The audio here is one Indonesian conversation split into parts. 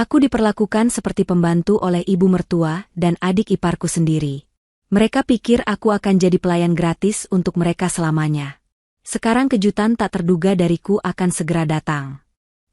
Aku diperlakukan seperti pembantu oleh ibu mertua dan adik iparku sendiri. Mereka pikir aku akan jadi pelayan gratis untuk mereka selamanya. Sekarang kejutan tak terduga dariku akan segera datang.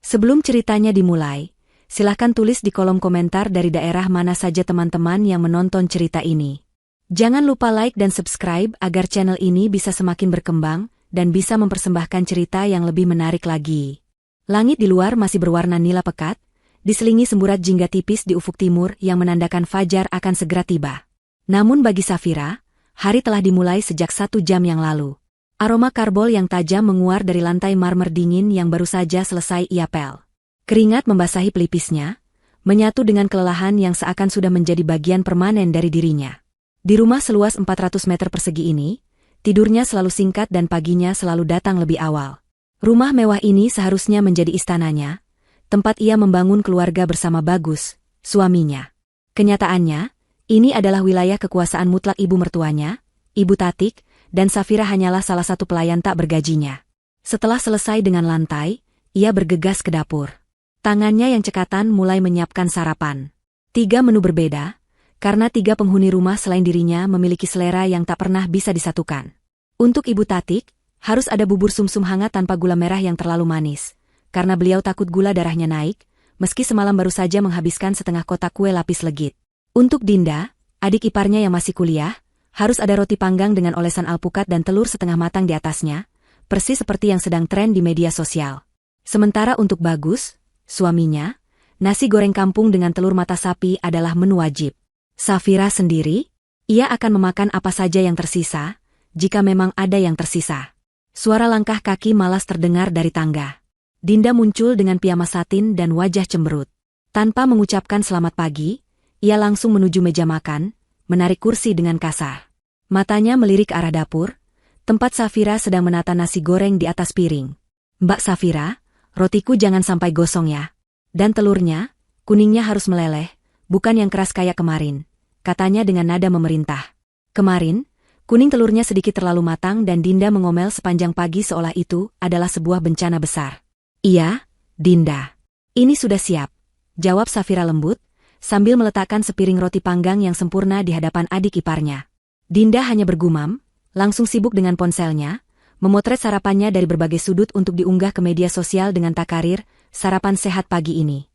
Sebelum ceritanya dimulai, silahkan tulis di kolom komentar dari daerah mana saja teman-teman yang menonton cerita ini. Jangan lupa like dan subscribe agar channel ini bisa semakin berkembang dan bisa mempersembahkan cerita yang lebih menarik lagi. Langit di luar masih berwarna nila pekat, diselingi semburat jingga tipis di ufuk timur yang menandakan fajar akan segera tiba. Namun bagi Safira, hari telah dimulai sejak 1 jam yang lalu. Aroma karbol yang tajam menguar dari lantai marmer dingin yang baru saja selesai ia pel. Keringat membasahi pelipisnya, menyatu dengan kelelahan yang seakan sudah menjadi bagian permanen dari dirinya. Di rumah seluas 400 meter persegi ini, tidurnya selalu singkat dan paginya selalu datang lebih awal. Rumah mewah ini seharusnya menjadi istananya, tempat ia membangun keluarga bersama Bagus, suaminya. Kenyataannya, ini adalah wilayah kekuasaan mutlak ibu mertuanya, Ibu Tatik, dan Safira hanyalah salah satu pelayan tak bergajinya. Setelah selesai dengan lantai, ia bergegas ke dapur. Tangannya yang cekatan mulai menyiapkan sarapan. 3 menu berbeda, karena 3 penghuni rumah selain dirinya memiliki selera yang tak pernah bisa disatukan. Untuk Ibu Tatik, harus ada bubur sumsum hangat tanpa gula merah yang terlalu manis. Karena beliau takut gula darahnya naik, meski semalam baru saja menghabiskan setengah kotak kue lapis legit. Untuk Dinda, adik iparnya yang masih kuliah, harus ada roti panggang dengan olesan alpukat dan telur setengah matang di atasnya, persis seperti yang sedang tren di media sosial. Sementara untuk Bagus, suaminya, nasi goreng kampung dengan telur mata sapi adalah menu wajib. Safira sendiri, ia akan memakan apa saja yang tersisa, jika memang ada yang tersisa. Suara langkah kaki malas terdengar dari tangga. Dinda muncul dengan piyama satin dan wajah cemberut. Tanpa mengucapkan selamat pagi, ia langsung menuju meja makan, menarik kursi dengan kasar. Matanya melirik ke arah dapur, tempat Safira sedang menata nasi goreng di atas piring. "Mbak Safira, rotiku jangan sampai gosong ya. Dan telurnya, kuningnya harus meleleh, bukan yang keras kayak kemarin," katanya dengan nada memerintah. Kemarin, kuning telurnya sedikit terlalu matang dan Dinda mengomel sepanjang pagi seolah itu adalah sebuah bencana besar. "Iya, Dinda. Ini sudah siap," jawab Safira lembut, sambil meletakkan sepiring roti panggang yang sempurna di hadapan adik iparnya. Dinda hanya bergumam, langsung sibuk dengan ponselnya, memotret sarapannya dari berbagai sudut untuk diunggah ke media sosial dengan takarir, "Sarapan sehat pagi ini."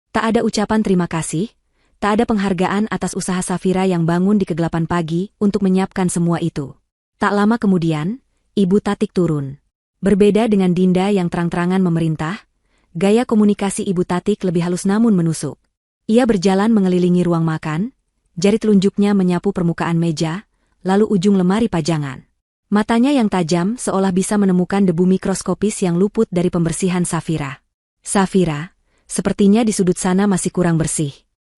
Tak ada ucapan terima kasih, tak ada penghargaan atas usaha Safira yang bangun di kegelapan pagi untuk menyiapkan semua itu. Tak lama kemudian, Ibu Tatik turun. Berbeda dengan Dinda yang terang-terangan memerintah, gaya komunikasi Ibu Tatik lebih halus namun menusuk. Ia berjalan mengelilingi ruang makan, jari telunjuknya menyapu permukaan meja, lalu ujung lemari pajangan. Matanya yang tajam seolah bisa menemukan debu mikroskopis yang luput dari pembersihan Safira. "Safira, sepertinya di sudut sana masih kurang bersih.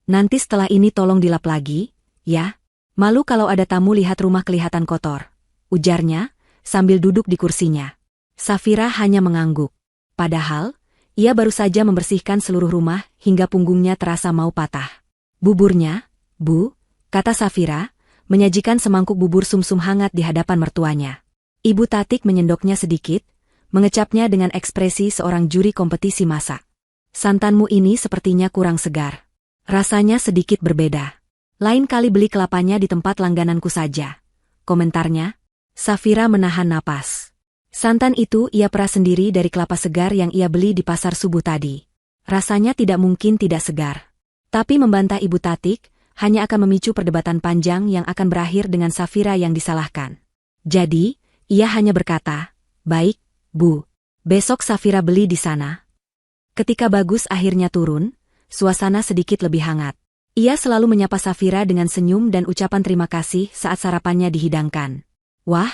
Nanti setelah ini tolong dilap lagi, ya. Malu kalau ada tamu lihat rumah kelihatan kotor," ujarnya, sambil duduk di kursinya. Safira hanya mengangguk. Padahal, ia baru saja membersihkan seluruh rumah hingga punggungnya terasa mau patah. "Buburnya, Bu," kata Safira, menyajikan semangkuk bubur sumsum hangat di hadapan mertuanya. Ibu Tatik menyendoknya sedikit, mengecapnya dengan ekspresi seorang juri kompetisi masak. "Santanmu ini sepertinya kurang segar. Rasanya sedikit berbeda. Lain kali beli kelapanya di tempat langgananku saja," komentarnya. Safira menahan napas. Santan itu ia peras sendiri dari kelapa segar yang ia beli di pasar subuh tadi. Rasanya tidak mungkin tidak segar. Tapi membantah Ibu Tatik hanya akan memicu perdebatan panjang yang akan berakhir dengan Safira yang disalahkan. Jadi, ia hanya berkata, "Baik, Bu. Besok Safira beli di sana." Ketika Bagus akhirnya turun, suasana sedikit lebih hangat. Ia selalu menyapa Safira dengan senyum dan ucapan terima kasih saat sarapannya dihidangkan. "Wah,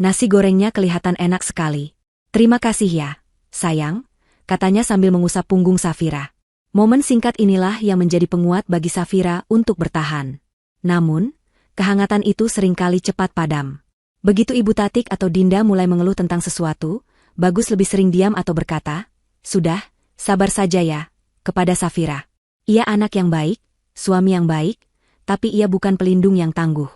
nasi gorengnya kelihatan enak sekali. Terima kasih ya, sayang," katanya sambil mengusap punggung Safira. Momen singkat inilah yang menjadi penguat bagi Safira untuk bertahan. Namun, kehangatan itu seringkali cepat padam. Begitu Ibu Tatik atau Dinda mulai mengeluh tentang sesuatu, Bagus lebih sering diam atau berkata, "Sudah, sabar saja ya," kepada Safira. Ia anak yang baik, suami yang baik, tapi ia bukan pelindung yang tangguh.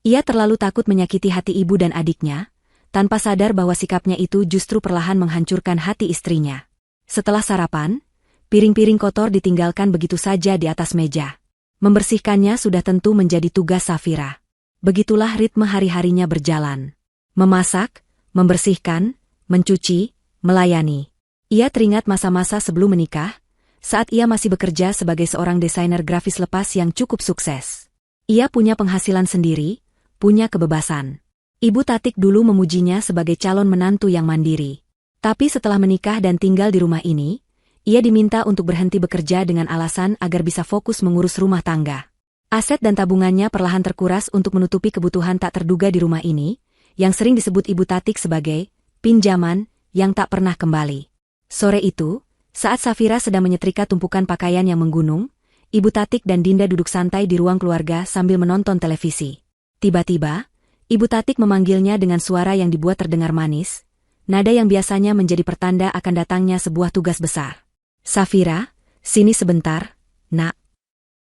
Ia terlalu takut menyakiti hati ibu dan adiknya, tanpa sadar bahwa sikapnya itu justru perlahan menghancurkan hati istrinya. Setelah sarapan, Piring-piring kotor ditinggalkan begitu saja di atas meja. Membersihkannya sudah tentu menjadi tugas Safira. Begitulah ritme hari-harinya berjalan. Memasak, membersihkan, mencuci, melayani. Ia teringat masa-masa sebelum menikah, saat ia masih bekerja sebagai seorang desainer grafis lepas yang cukup sukses. Ia punya penghasilan sendiri, punya kebebasan. Ibu Tatik dulu memujinya sebagai calon menantu yang mandiri. Tapi setelah menikah dan tinggal di rumah ini, ia diminta untuk berhenti bekerja dengan alasan agar bisa fokus mengurus rumah tangga. Aset dan tabungannya perlahan terkuras untuk menutupi kebutuhan tak terduga di rumah ini, yang sering disebut Ibu Tatik sebagai pinjaman yang tak pernah kembali. Sore itu, saat Safira sedang menyetrika tumpukan pakaian yang menggunung, Ibu Tatik dan Dinda duduk santai di ruang keluarga sambil menonton televisi. Tiba-tiba, Ibu Tatik memanggilnya dengan suara yang dibuat terdengar manis, nada yang biasanya menjadi pertanda akan datangnya sebuah tugas besar. Safira, sini sebentar, nak.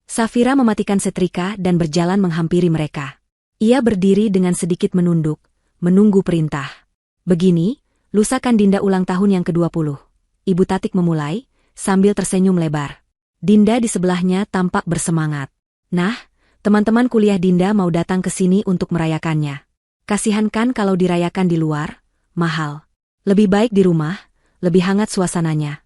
Safira mematikan setrika dan berjalan menghampiri mereka. Ia berdiri dengan sedikit menunduk, menunggu perintah. Begini, lusa kan Dinda ulang tahun yang ke-20. Ibu Tatik memulai, sambil tersenyum lebar. Dinda di sebelahnya tampak bersemangat. Nah, teman-teman kuliah Dinda mau datang ke sini untuk merayakannya. Kasihan kan kalau dirayakan di luar, mahal. Lebih baik di rumah, lebih hangat suasananya.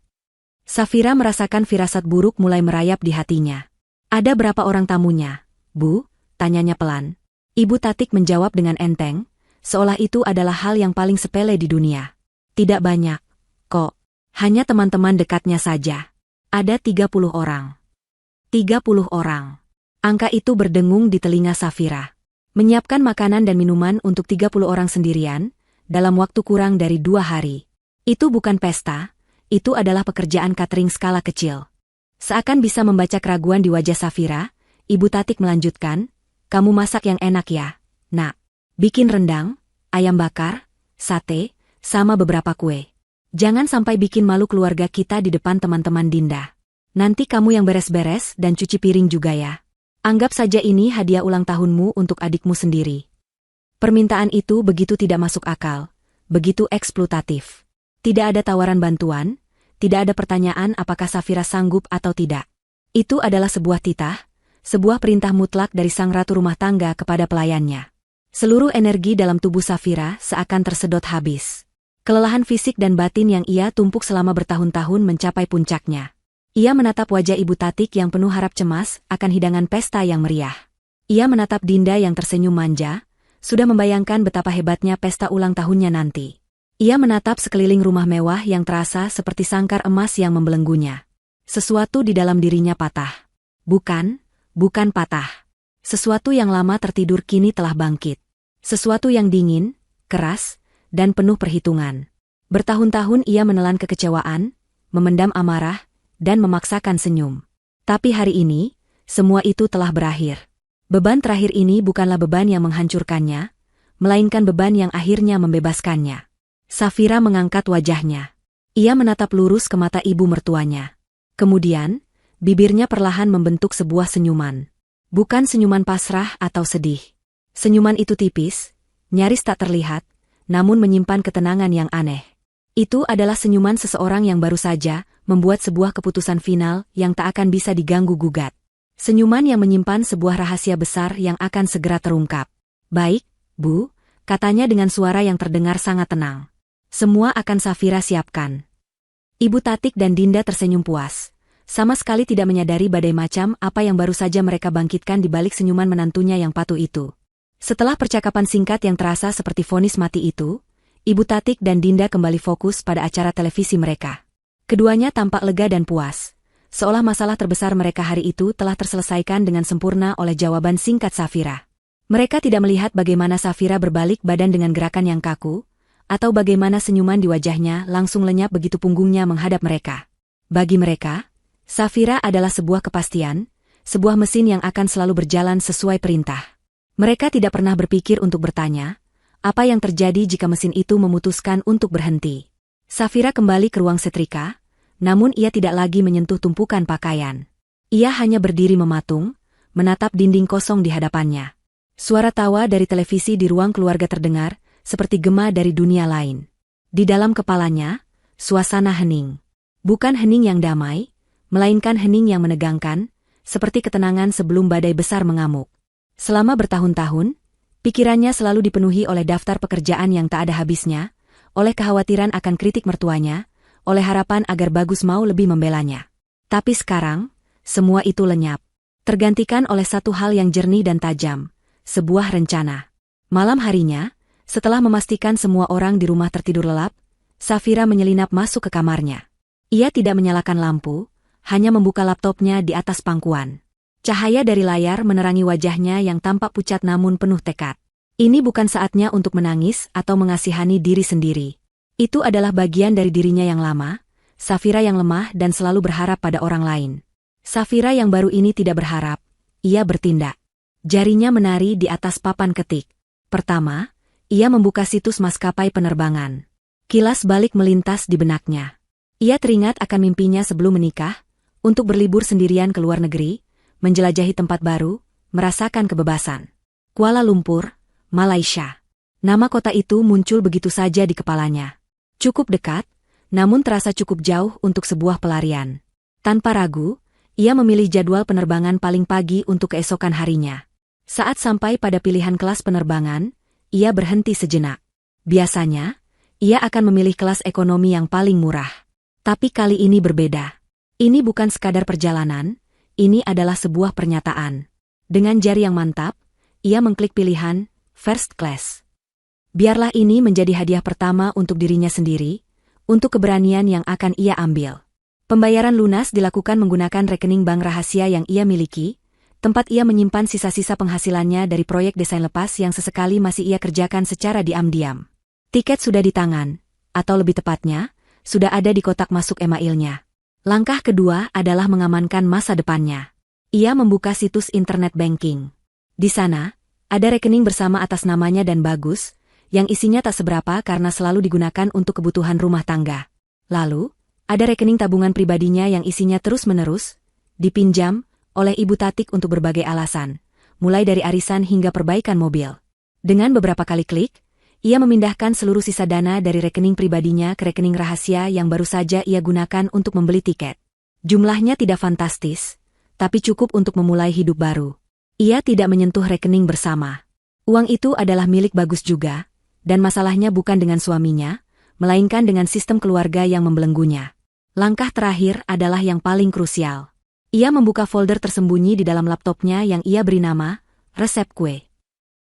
Safira merasakan firasat buruk mulai merayap di hatinya. Ada berapa orang tamunya, Bu? Tanyanya pelan. Ibu Tatik menjawab dengan enteng, seolah itu adalah hal yang paling sepele di dunia. Tidak banyak, kok. Hanya teman-teman dekatnya saja. Ada 30 orang. 30 orang. Angka itu berdengung di telinga Safira. Menyiapkan makanan dan minuman untuk 30 orang sendirian, dalam waktu kurang dari 2 hari. Itu bukan pesta. Itu adalah pekerjaan catering skala kecil. Seakan bisa membaca keraguan di wajah Safira, Ibu Tatik melanjutkan, kamu masak yang enak ya, nak. Bikin rendang, ayam bakar, sate, sama beberapa kue. Jangan sampai bikin malu keluarga kita di depan teman-teman Dinda. Nanti kamu yang beres-beres dan cuci piring juga ya. Anggap saja ini hadiah ulang tahunmu untuk adikmu sendiri. Permintaan itu begitu tidak masuk akal, begitu eksploitatif. Tidak ada tawaran bantuan, tidak ada pertanyaan apakah Safira sanggup atau tidak. Itu adalah sebuah titah, sebuah perintah mutlak dari sang ratu rumah tangga kepada pelayannya. Seluruh energi dalam tubuh Safira seakan tersedot habis. Kelelahan fisik dan batin yang ia tumpuk selama bertahun-tahun mencapai puncaknya. Ia menatap wajah Ibu Tatik yang penuh harap cemas akan hidangan pesta yang meriah. Ia menatap Dinda yang tersenyum manja, sudah membayangkan betapa hebatnya pesta ulang tahunnya nanti. Ia menatap sekeliling rumah mewah yang terasa seperti sangkar emas yang membelenggunya. Sesuatu di dalam dirinya patah. Bukan patah. Sesuatu yang lama tertidur kini telah bangkit. Sesuatu yang dingin, keras, dan penuh perhitungan. Bertahun-tahun ia menelan kekecewaan, memendam amarah, dan memaksakan senyum. Tapi hari ini, semua itu telah berakhir. Beban terakhir ini bukanlah beban yang menghancurkannya, melainkan beban yang akhirnya membebaskannya. Safira mengangkat wajahnya. Ia menatap lurus ke mata ibu mertuanya. Kemudian, bibirnya perlahan membentuk sebuah senyuman. Bukan senyuman pasrah atau sedih. Senyuman itu tipis, nyaris tak terlihat, namun menyimpan ketenangan yang aneh. Itu adalah senyuman seseorang yang baru saja membuat sebuah keputusan final yang tak akan bisa diganggu-gugat. Senyuman yang menyimpan sebuah rahasia besar yang akan segera terungkap. Baik, Bu, katanya dengan suara yang terdengar sangat tenang. Semua akan Safira siapkan. Ibu Tatik dan Dinda tersenyum puas. Sama sekali tidak menyadari badai macam apa yang baru saja mereka bangkitkan di balik senyuman menantunya yang patuh itu. Setelah percakapan singkat yang terasa seperti vonis mati itu, Ibu Tatik dan Dinda kembali fokus pada acara televisi mereka. Keduanya tampak lega dan puas, seolah masalah terbesar mereka hari itu telah terselesaikan dengan sempurna oleh jawaban singkat Safira. Mereka tidak melihat bagaimana Safira berbalik badan dengan gerakan yang kaku, atau bagaimana senyuman di wajahnya langsung lenyap begitu punggungnya menghadap mereka. Bagi mereka, Safira adalah sebuah kepastian, sebuah mesin yang akan selalu berjalan sesuai perintah. Mereka tidak pernah berpikir untuk bertanya, apa yang terjadi jika mesin itu memutuskan untuk berhenti. Safira kembali ke ruang setrika, namun ia tidak lagi menyentuh tumpukan pakaian. Ia hanya berdiri mematung, menatap dinding kosong di hadapannya. Suara tawa dari televisi di ruang keluarga terdengar, seperti gema dari dunia lain. Di dalam kepalanya, suasana hening. Bukan hening yang damai, melainkan hening yang menegangkan, seperti ketenangan sebelum badai besar mengamuk. Selama bertahun-tahun, pikirannya selalu dipenuhi oleh daftar pekerjaan yang tak ada habisnya, oleh kekhawatiran akan kritik mertuanya, oleh harapan agar Bagus mau lebih membelanya. Tapi sekarang, semua itu lenyap. Tergantikan oleh satu hal yang jernih dan tajam, sebuah rencana. Malam harinya, setelah memastikan semua orang di rumah tertidur lelap, Safira menyelinap masuk ke kamarnya. Ia tidak menyalakan lampu, hanya membuka laptopnya di atas pangkuan. Cahaya dari layar menerangi wajahnya yang tampak pucat namun penuh tekad. Ini bukan saatnya untuk menangis atau mengasihani diri sendiri. Itu adalah bagian dari dirinya yang lama, Safira yang lemah dan selalu berharap pada orang lain. Safira yang baru ini tidak berharap, ia bertindak. Jarinya menari di atas papan ketik. Pertama, ia membuka situs maskapai penerbangan. Kilas balik melintas di benaknya. Ia teringat akan mimpinya sebelum menikah, untuk berlibur sendirian ke luar negeri, menjelajahi tempat baru, merasakan kebebasan. Kuala Lumpur, Malaysia. Nama kota itu muncul begitu saja di kepalanya. Cukup dekat, namun terasa cukup jauh untuk sebuah pelarian. Tanpa ragu, ia memilih jadwal penerbangan paling pagi untuk keesokan harinya. Saat sampai pada pilihan kelas penerbangan, ia berhenti sejenak. Biasanya, ia akan memilih kelas ekonomi yang paling murah. Tapi kali ini berbeda. Ini bukan sekadar perjalanan, ini adalah sebuah pernyataan. Dengan jari yang mantap, ia mengklik pilihan First Class. Biarlah ini menjadi hadiah pertama untuk dirinya sendiri, untuk keberanian yang akan ia ambil. Pembayaran lunas dilakukan menggunakan rekening bank rahasia yang ia miliki, tempat ia menyimpan sisa-sisa penghasilannya dari proyek desain lepas yang sesekali masih ia kerjakan secara diam-diam. Tiket sudah di tangan, atau lebih tepatnya, sudah ada di kotak masuk emailnya. Langkah kedua adalah mengamankan masa depannya. Ia membuka situs internet banking. Di sana, ada rekening bersama atas namanya dan Bagus, yang isinya tak seberapa karena selalu digunakan untuk kebutuhan rumah tangga. Lalu, ada rekening tabungan pribadinya yang isinya terus-menerus, dipinjam, oleh Ibu Tatik untuk berbagai alasan, mulai dari arisan hingga perbaikan mobil. Dengan beberapa kali klik, ia memindahkan seluruh sisa dana dari rekening pribadinya ke rekening rahasia yang baru saja ia gunakan untuk membeli tiket. Jumlahnya tidak fantastis, tapi cukup untuk memulai hidup baru. Ia tidak menyentuh rekening bersama. Uang itu adalah milik Bagus juga, dan masalahnya bukan dengan suaminya, melainkan dengan sistem keluarga yang membelenggunya. Langkah terakhir adalah yang paling krusial. Ia membuka folder tersembunyi di dalam laptopnya yang ia beri nama, resep kue.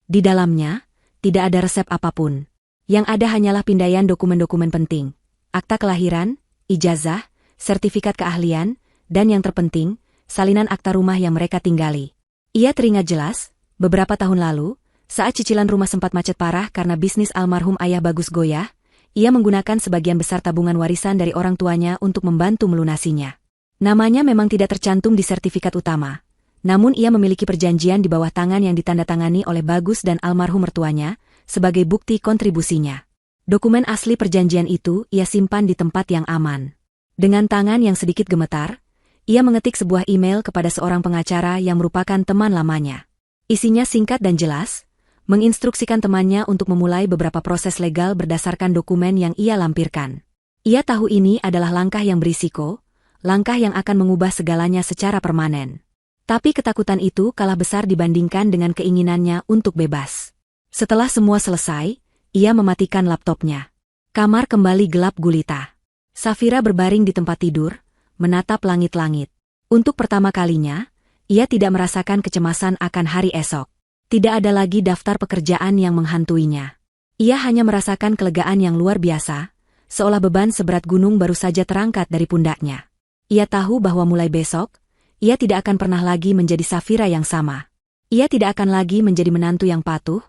Di dalamnya, tidak ada resep apapun. Yang ada hanyalah pindaian dokumen-dokumen penting, akta kelahiran, ijazah, sertifikat keahlian, dan yang terpenting, salinan akta rumah yang mereka tinggali. Ia teringat jelas, beberapa tahun lalu, saat cicilan rumah sempat macet parah karena bisnis almarhum ayah Bagus goyah, ia menggunakan sebagian besar tabungan warisan dari orang tuanya untuk membantu melunasinya. Namanya memang tidak tercantum di sertifikat utama. Namun ia memiliki perjanjian di bawah tangan yang ditandatangani oleh Bagus dan almarhum mertuanya, sebagai bukti kontribusinya. Dokumen asli perjanjian itu ia simpan di tempat yang aman. Dengan tangan yang sedikit gemetar, ia mengetik sebuah email kepada seorang pengacara yang merupakan teman lamanya. Isinya singkat dan jelas, menginstruksikan temannya untuk memulai beberapa proses legal berdasarkan dokumen yang ia lampirkan. Ia tahu ini adalah langkah yang berisiko, langkah yang akan mengubah segalanya secara permanen. Tapi ketakutan itu kalah besar dibandingkan dengan keinginannya untuk bebas. Setelah semua selesai, ia mematikan laptopnya. Kamar kembali gelap gulita. Safira berbaring di tempat tidur, menatap langit-langit. Untuk pertama kalinya, ia tidak merasakan kecemasan akan hari esok. Tidak ada lagi daftar pekerjaan yang menghantuinya. Ia hanya merasakan kelegaan yang luar biasa, seolah beban seberat gunung baru saja terangkat dari pundaknya. Ia tahu bahwa mulai besok, ia tidak akan pernah lagi menjadi Safira yang sama. Ia tidak akan lagi menjadi menantu yang patuh,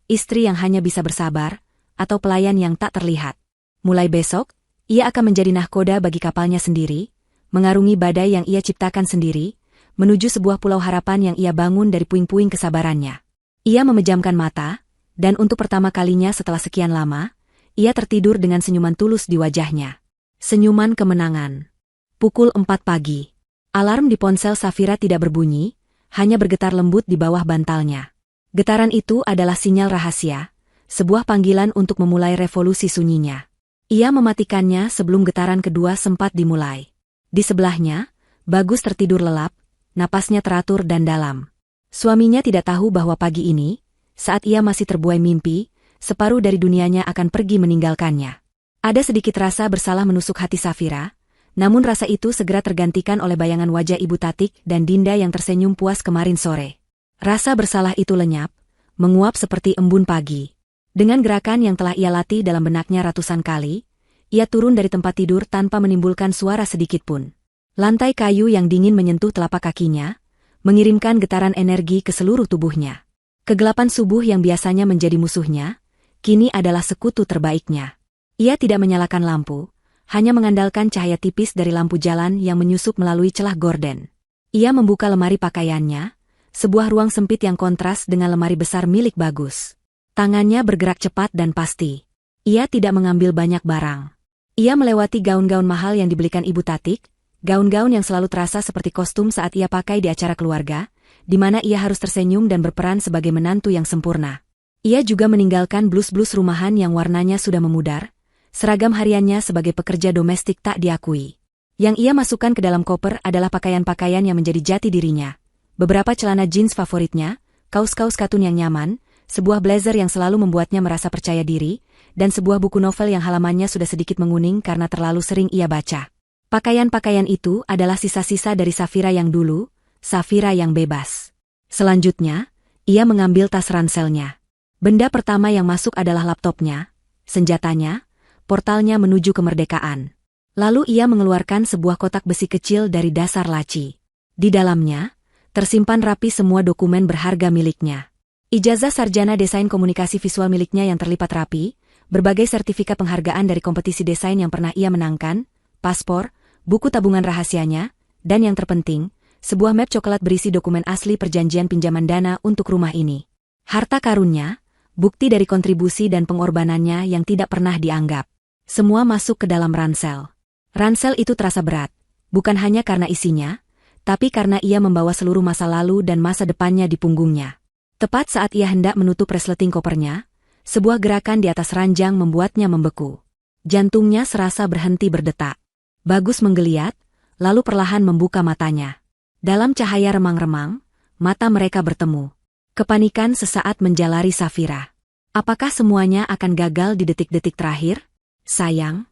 istri yang hanya bisa bersabar, atau pelayan yang tak terlihat. Mulai besok, ia akan menjadi nahkoda bagi kapalnya sendiri, mengarungi badai yang ia ciptakan sendiri, menuju sebuah pulau harapan yang ia bangun dari puing-puing kesabarannya. Ia memejamkan mata, dan untuk pertama kalinya setelah sekian lama, ia tertidur dengan senyuman tulus di wajahnya. Senyuman kemenangan. Pukul 4 pagi. Alarm di ponsel Safira tidak berbunyi, hanya bergetar lembut di bawah bantalnya. Getaran itu adalah sinyal rahasia, sebuah panggilan untuk memulai revolusi sunyinya. Ia mematikannya sebelum getaran kedua sempat dimulai. Di sebelahnya, Bagus tertidur lelap, napasnya teratur dan dalam. Suaminya tidak tahu bahwa pagi ini, saat ia masih terbuai mimpi, separuh dari dunianya akan pergi meninggalkannya. Ada sedikit rasa bersalah menusuk hati Safira, namun rasa itu segera tergantikan oleh bayangan wajah Ibu Tatik dan Dinda yang tersenyum puas kemarin sore. Rasa bersalah itu lenyap, menguap seperti embun pagi. Dengan gerakan yang telah ia latih dalam benaknya ratusan kali, ia turun dari tempat tidur tanpa menimbulkan suara sedikitpun. Lantai kayu yang dingin menyentuh telapak kakinya, mengirimkan getaran energi ke seluruh tubuhnya. Kegelapan subuh yang biasanya menjadi musuhnya, kini adalah sekutu terbaiknya. Ia tidak menyalakan lampu, hanya mengandalkan cahaya tipis dari lampu jalan yang menyusup melalui celah gorden. Ia membuka lemari pakaiannya, sebuah ruang sempit yang kontras dengan lemari besar milik Bagus. Tangannya bergerak cepat dan pasti. Ia tidak mengambil banyak barang. Ia melewati gaun-gaun mahal yang dibelikan Ibu Tatik, gaun-gaun yang selalu terasa seperti kostum saat ia pakai di acara keluarga, di mana ia harus tersenyum dan berperan sebagai menantu yang sempurna. Ia juga meninggalkan blus-blus rumahan yang warnanya sudah memudar, seragam hariannya sebagai pekerja domestik tak diakui. Yang ia masukkan ke dalam koper adalah pakaian-pakaian yang menjadi jati dirinya. Beberapa celana jeans favoritnya, kaus-kaus katun yang nyaman, sebuah blazer yang selalu membuatnya merasa percaya diri, dan sebuah buku novel yang halamannya sudah sedikit menguning karena terlalu sering ia baca. Pakaian-pakaian itu adalah sisa-sisa dari Safira yang dulu, Safira yang bebas. Selanjutnya, ia mengambil tas ranselnya. Benda pertama yang masuk adalah laptopnya, senjatanya, portalnya menuju kemerdekaan. Lalu ia mengeluarkan sebuah kotak besi kecil dari dasar laci. Di dalamnya, tersimpan rapi semua dokumen berharga miliknya. Ijazah sarjana desain komunikasi visual miliknya yang terlipat rapi, berbagai sertifikat penghargaan dari kompetisi desain yang pernah ia menangkan, paspor, buku tabungan rahasianya, dan yang terpenting, sebuah map coklat berisi dokumen asli perjanjian pinjaman dana untuk rumah ini. Harta karunnya, bukti dari kontribusi dan pengorbanannya yang tidak pernah dianggap. Semua masuk ke dalam ransel. Ransel itu terasa berat, bukan hanya karena isinya, tapi karena ia membawa seluruh masa lalu dan masa depannya di punggungnya. Tepat saat ia hendak menutup resleting kopernya, sebuah gerakan di atas ranjang membuatnya membeku. Jantungnya serasa berhenti berdetak. Bagus menggeliat, lalu perlahan membuka matanya. Dalam cahaya remang-remang, mata mereka bertemu. Kepanikan sesaat menjalari Safira. Apakah semuanya akan gagal di detik-detik terakhir? Sayang.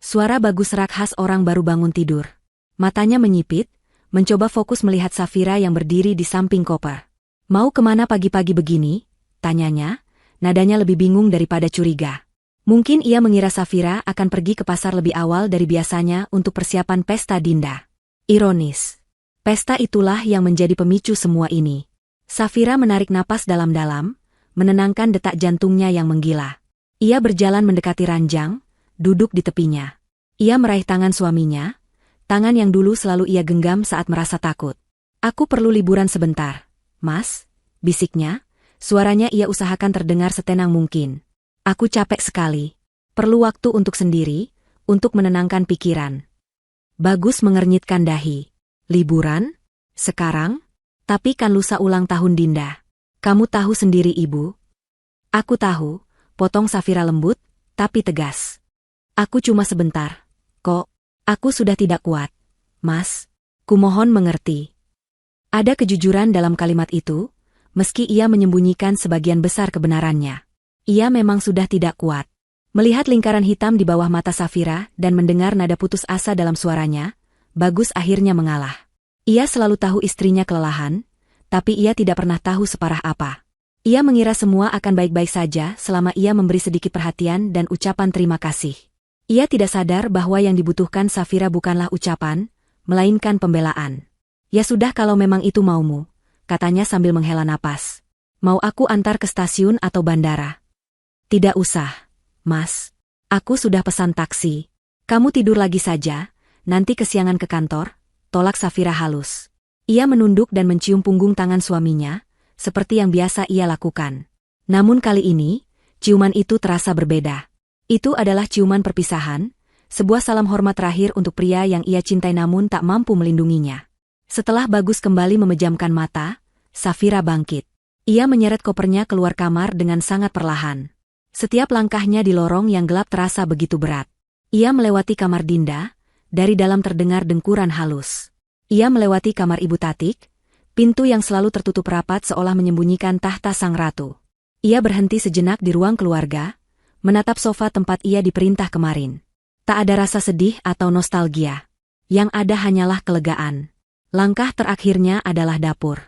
Suara Bagus rak khas orang baru bangun tidur. Matanya menyipit, mencoba fokus melihat Safira yang berdiri di samping koper. Mau kemana pagi-pagi begini? Tanyanya, nadanya lebih bingung daripada curiga. Mungkin ia mengira Safira akan pergi ke pasar lebih awal dari biasanya untuk persiapan pesta Dinda. Ironis. Pesta itulah yang menjadi pemicu semua ini. Safira menarik napas dalam-dalam, menenangkan detak jantungnya yang menggila. Ia berjalan mendekati ranjang, duduk di tepinya. Ia meraih tangan suaminya, tangan yang dulu selalu ia genggam saat merasa takut. "Aku perlu liburan sebentar, Mas," bisiknya, suaranya ia usahakan terdengar setenang mungkin. "Aku capek sekali. Perlu waktu untuk sendiri, untuk menenangkan pikiran." Bagus mengernyitkan dahi. "Liburan? Sekarang? Tapi kan lusa ulang tahun Dinda." "Kamu tahu sendiri Ibu." "Aku tahu," potong Safira lembut, tapi tegas. "Aku cuma sebentar, kok. Aku sudah tidak kuat. Mas, kumohon mengerti." Ada kejujuran dalam kalimat itu, meski ia menyembunyikan sebagian besar kebenarannya. Ia memang sudah tidak kuat. Melihat lingkaran hitam di bawah mata Safira dan mendengar nada putus asa dalam suaranya, Bagus akhirnya mengalah. Ia selalu tahu istrinya kelelahan, tapi ia tidak pernah tahu separah apa. Ia mengira semua akan baik-baik saja selama ia memberi sedikit perhatian dan ucapan terima kasih. Ia tidak sadar bahwa yang dibutuhkan Safira bukanlah ucapan, melainkan pembelaan. "Ya sudah kalau memang itu maumu," katanya sambil menghela napas. "Mau aku antar ke stasiun atau bandara?" "Tidak usah, Mas. Aku sudah pesan taksi. Kamu tidur lagi saja, nanti kesiangan ke kantor," tolak Safira halus. Ia menunduk dan mencium punggung tangan suaminya, seperti yang biasa ia lakukan. Namun kali ini, ciuman itu terasa berbeda. Itu adalah ciuman perpisahan, sebuah salam hormat terakhir untuk pria yang ia cintai namun tak mampu melindunginya. Setelah Bagus kembali memejamkan mata, Safira bangkit. Ia menyeret kopernya keluar kamar dengan sangat perlahan. Setiap langkahnya di lorong yang gelap terasa begitu berat. Ia melewati kamar Dinda, dari dalam terdengar dengkuran halus. Ia melewati kamar Ibu Tatik, pintu yang selalu tertutup rapat seolah menyembunyikan tahta sang ratu. Ia berhenti sejenak di ruang keluarga, menatap sofa tempat ia diperintah kemarin. Tak ada rasa sedih atau nostalgia. Yang ada hanyalah kelegaan. Langkah terakhirnya adalah dapur.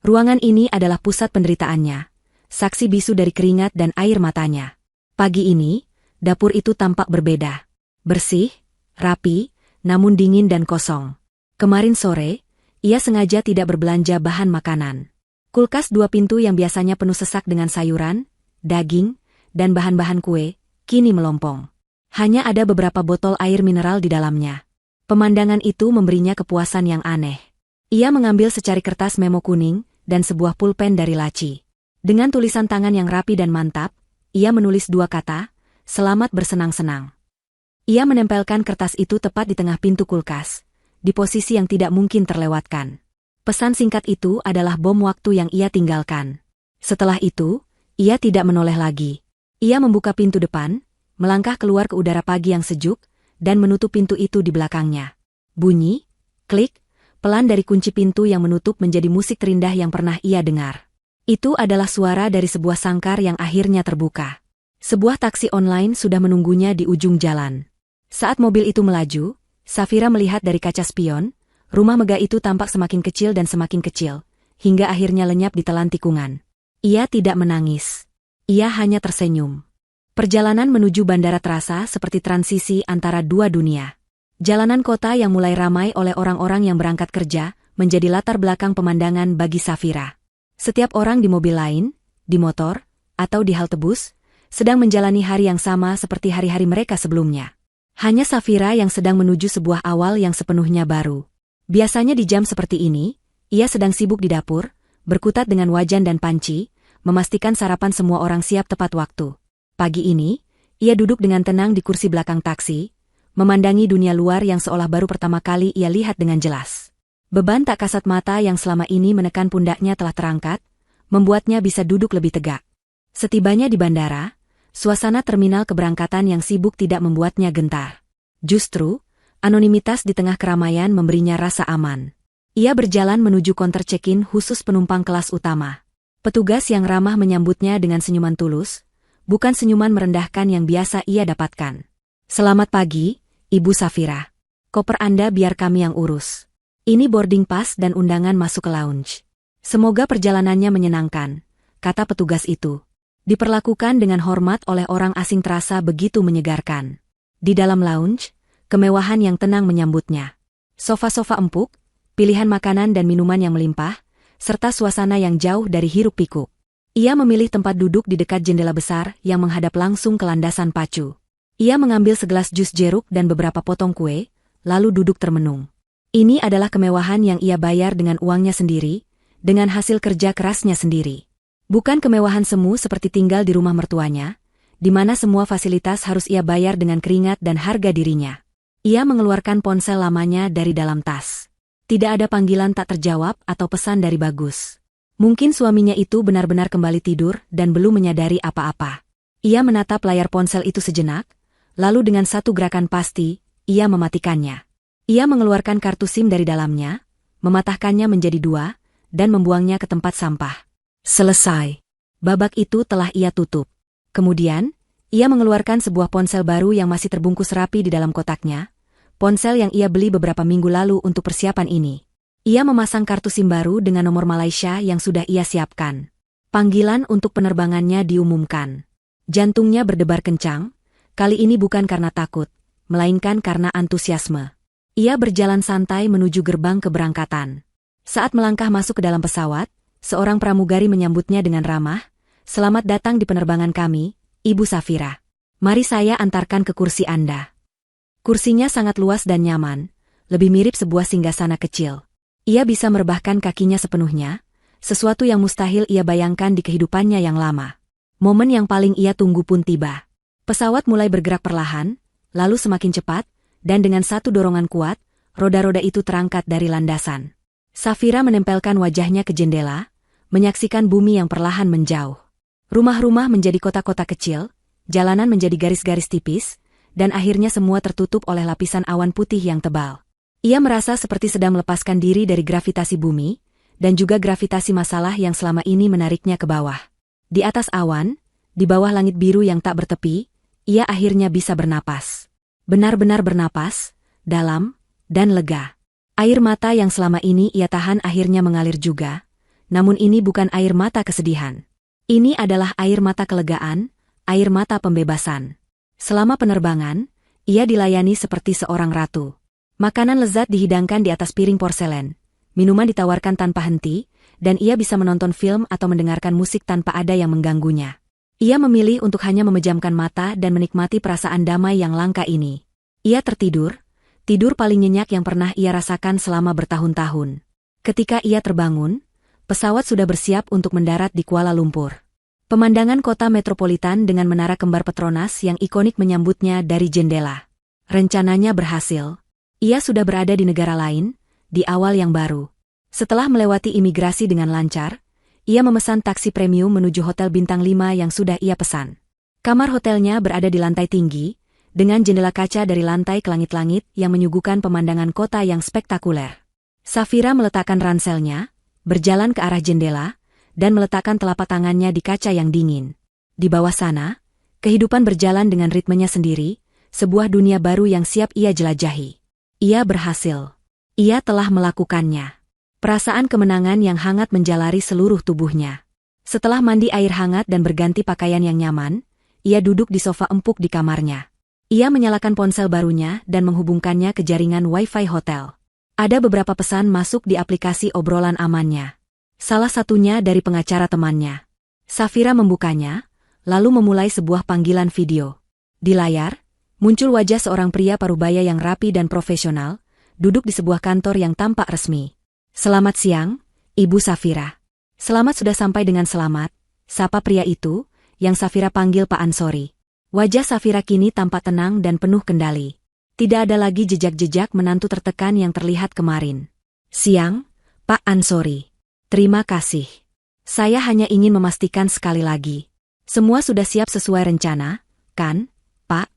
Ruangan ini adalah pusat penderitaannya. Saksi bisu dari keringat dan air matanya. Pagi ini, dapur itu tampak berbeda. Bersih, rapi, namun dingin dan kosong. Kemarin sore, ia sengaja tidak berbelanja bahan makanan. Kulkas 2 pintu yang biasanya penuh sesak dengan sayuran, daging, dan bahan-bahan kue, kini melompong. Hanya ada beberapa botol air mineral di dalamnya. Pemandangan itu memberinya kepuasan yang aneh. Ia mengambil secari kertas memo kuning dan sebuah pulpen dari laci. Dengan tulisan tangan yang rapi dan mantap, ia menulis 2 kata, "Selamat bersenang-senang." Ia menempelkan kertas itu tepat di tengah pintu kulkas, di posisi yang tidak mungkin terlewatkan. Pesan singkat itu adalah bom waktu yang ia tinggalkan. Setelah itu, ia tidak menoleh lagi. Ia membuka pintu depan, melangkah keluar ke udara pagi yang sejuk, dan menutup pintu itu di belakangnya. Bunyi, klik, pelan dari kunci pintu yang menutup menjadi musik terindah yang pernah ia dengar. Itu adalah suara dari sebuah sangkar yang akhirnya terbuka. Sebuah taksi online sudah menunggunya di ujung jalan. Saat mobil itu melaju, Safira melihat dari kaca spion, rumah megah itu tampak semakin kecil dan semakin kecil, hingga akhirnya lenyap di telan tikungan. Ia tidak menangis. Ia hanya tersenyum. Perjalanan menuju bandara terasa seperti transisi antara 2 dunia. Jalanan kota yang mulai ramai oleh orang-orang yang berangkat kerja, menjadi latar belakang pemandangan bagi Safira. Setiap orang di mobil lain, di motor, atau di halte bus, sedang menjalani hari yang sama seperti hari-hari mereka sebelumnya. Hanya Safira yang sedang menuju sebuah awal yang sepenuhnya baru. Biasanya di jam seperti ini, ia sedang sibuk di dapur, berkutat dengan wajan dan panci, memastikan sarapan semua orang siap tepat waktu. Pagi ini, ia duduk dengan tenang di kursi belakang taksi, memandangi dunia luar yang seolah baru pertama kali ia lihat dengan jelas. Beban tak kasat mata yang selama ini menekan pundaknya telah terangkat, membuatnya bisa duduk lebih tegak. Setibanya di bandara, suasana terminal keberangkatan yang sibuk tidak membuatnya gentar. Justru, anonimitas di tengah keramaian memberinya rasa aman. Ia berjalan menuju counter check-in khusus penumpang kelas utama. Petugas yang ramah menyambutnya dengan senyuman tulus, bukan senyuman merendahkan yang biasa ia dapatkan. "Selamat pagi, Ibu Safira. Koper Anda biar kami yang urus. Ini boarding pass dan undangan masuk ke lounge. Semoga perjalanannya menyenangkan," kata petugas itu. Diperlakukan dengan hormat oleh orang asing terasa begitu menyegarkan. Di dalam lounge, kemewahan yang tenang menyambutnya. Sofa-sofa empuk, pilihan makanan dan minuman yang melimpah, serta suasana yang jauh dari hiruk-pikuk. Ia memilih tempat duduk di dekat jendela besar yang menghadap langsung ke landasan pacu. Ia mengambil segelas jus jeruk dan beberapa potong kue, lalu duduk termenung. Ini adalah kemewahan yang ia bayar dengan uangnya sendiri, dengan hasil kerja kerasnya sendiri. Bukan kemewahan semu seperti tinggal di rumah mertuanya, di mana semua fasilitas harus ia bayar dengan keringat dan harga dirinya. Ia mengeluarkan ponsel lamanya dari dalam tas. Tidak ada panggilan tak terjawab atau pesan dari Bagus. Mungkin suaminya itu benar-benar kembali tidur dan belum menyadari apa-apa. Ia menatap layar ponsel itu sejenak, lalu dengan satu gerakan pasti, ia mematikannya. Ia mengeluarkan kartu SIM dari dalamnya, mematahkannya menjadi 2, dan membuangnya ke tempat sampah. Selesai. Babak itu telah ia tutup. Kemudian, ia mengeluarkan sebuah ponsel baru yang masih terbungkus rapi di dalam kotaknya, ponsel yang ia beli beberapa minggu lalu untuk persiapan ini. Ia memasang kartu SIM baru dengan nomor Malaysia yang sudah ia siapkan. Panggilan untuk penerbangannya diumumkan. Jantungnya berdebar kencang, kali ini bukan karena takut, melainkan karena antusiasme. Ia berjalan santai menuju gerbang keberangkatan. Saat melangkah masuk ke dalam pesawat, seorang pramugari menyambutnya dengan ramah, "Selamat datang di penerbangan kami, Ibu Safira. Mari saya antarkan ke kursi Anda." Kursinya sangat luas dan nyaman, lebih mirip sebuah singgasana kecil. Ia bisa merebahkan kakinya sepenuhnya, sesuatu yang mustahil ia bayangkan di kehidupannya yang lama. Momen yang paling ia tunggu pun tiba. Pesawat mulai bergerak perlahan, lalu semakin cepat, dan dengan satu dorongan kuat, roda-roda itu terangkat dari landasan. Safira menempelkan wajahnya ke jendela, menyaksikan bumi yang perlahan menjauh. Rumah-rumah menjadi kota-kota kecil, jalanan menjadi garis-garis tipis, dan akhirnya semua tertutup oleh lapisan awan putih yang tebal. Ia merasa seperti sedang melepaskan diri dari gravitasi bumi, dan juga gravitasi masalah yang selama ini menariknya ke bawah. Di atas awan, di bawah langit biru yang tak bertepi, ia akhirnya bisa bernapas. Benar-benar bernapas, dalam, dan lega. Air mata yang selama ini ia tahan akhirnya mengalir juga, namun ini bukan air mata kesedihan. Ini adalah air mata kelegaan, air mata pembebasan. Selama penerbangan, ia dilayani seperti seorang ratu. Makanan lezat dihidangkan di atas piring porselen, minuman ditawarkan tanpa henti, dan ia bisa menonton film atau mendengarkan musik tanpa ada yang mengganggunya. Ia memilih untuk hanya memejamkan mata dan menikmati perasaan damai yang langka ini. Ia tertidur, tidur paling nyenyak yang pernah ia rasakan selama bertahun-tahun. Ketika ia terbangun, pesawat sudah bersiap untuk mendarat di Kuala Lumpur. Pemandangan kota metropolitan dengan menara kembar Petronas yang ikonik menyambutnya dari jendela. Rencananya berhasil. Ia sudah berada di negara lain, di awal yang baru. Setelah melewati imigrasi dengan lancar, ia memesan taksi premium menuju hotel bintang 5 yang sudah ia pesan. Kamar hotelnya berada di lantai tinggi, dengan jendela kaca dari lantai ke langit-langit yang menyuguhkan pemandangan kota yang spektakuler. Safira meletakkan ranselnya, berjalan ke arah jendela, dan meletakkan telapak tangannya di kaca yang dingin. Di bawah sana, kehidupan berjalan dengan ritmenya sendiri, sebuah dunia baru yang siap ia jelajahi. Ia berhasil. Ia telah melakukannya. Perasaan kemenangan yang hangat menjalari seluruh tubuhnya. Setelah mandi air hangat dan berganti pakaian yang nyaman, ia duduk di sofa empuk di kamarnya. Ia menyalakan ponsel barunya dan menghubungkannya ke jaringan Wi-Fi hotel. Ada beberapa pesan masuk di aplikasi obrolan amannya. Salah satunya dari pengacara temannya. Safira membukanya, lalu memulai sebuah panggilan video. Di layar, muncul wajah seorang pria parubaya yang rapi dan profesional, duduk di sebuah kantor yang tampak resmi. "Selamat siang, Ibu Safira." "Selamat sudah sampai dengan selamat," sapa pria itu, yang Safira panggil Pak Ansori. Wajah Safira kini tampak tenang dan penuh kendali. Tidak ada lagi jejak-jejak menantu tertekan yang terlihat kemarin. "Siang, Pak Ansori. Terima kasih. Saya hanya ingin memastikan sekali lagi. Semua sudah siap sesuai rencana, kan, Pak?"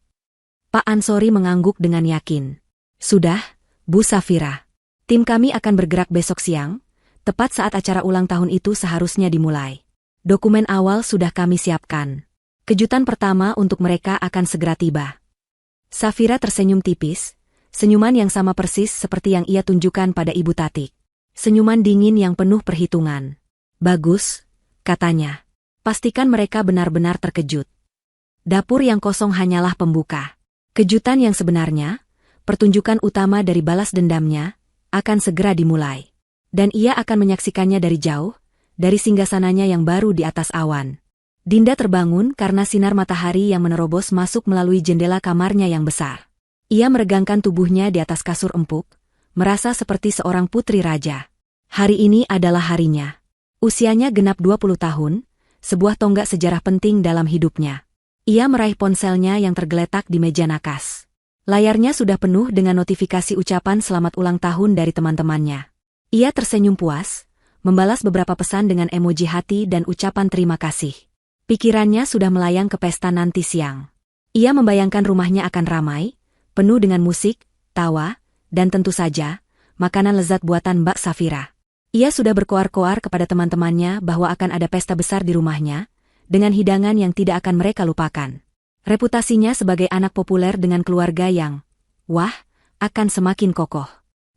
Pak Ansori mengangguk dengan yakin. "Sudah, Bu Safira. Tim kami akan bergerak besok siang, tepat saat acara ulang tahun itu seharusnya dimulai. Dokumen awal sudah kami siapkan. Kejutan pertama untuk mereka akan segera tiba." Safira tersenyum tipis, senyuman yang sama persis seperti yang ia tunjukkan pada Ibu Tatik. Senyuman dingin yang penuh perhitungan. "Bagus," katanya. "Pastikan mereka benar-benar terkejut. Dapur yang kosong hanyalah pembuka. Kejutan yang sebenarnya, pertunjukan utama dari balas dendamnya, akan segera dimulai. Dan ia akan menyaksikannya dari jauh, dari singgasananya yang baru di atas awan." Dinda terbangun karena sinar matahari yang menerobos masuk melalui jendela kamarnya yang besar. Ia meregangkan tubuhnya di atas kasur empuk, merasa seperti seorang putri raja. Hari ini adalah harinya. Usianya genap 20 tahun, sebuah tonggak sejarah penting dalam hidupnya. Ia meraih ponselnya yang tergeletak di meja nakas. Layarnya sudah penuh dengan notifikasi ucapan selamat ulang tahun dari teman-temannya. Ia tersenyum puas, membalas beberapa pesan dengan emoji hati dan ucapan terima kasih. Pikirannya sudah melayang ke pesta nanti siang. Ia membayangkan rumahnya akan ramai, penuh dengan musik, tawa, dan tentu saja, makanan lezat buatan Mbak Safira. Ia sudah berkoar-koar kepada teman-temannya bahwa akan ada pesta besar di rumahnya, dengan hidangan yang tidak akan mereka lupakan. Reputasinya sebagai anak populer dengan keluarga yang, wah, akan semakin kokoh.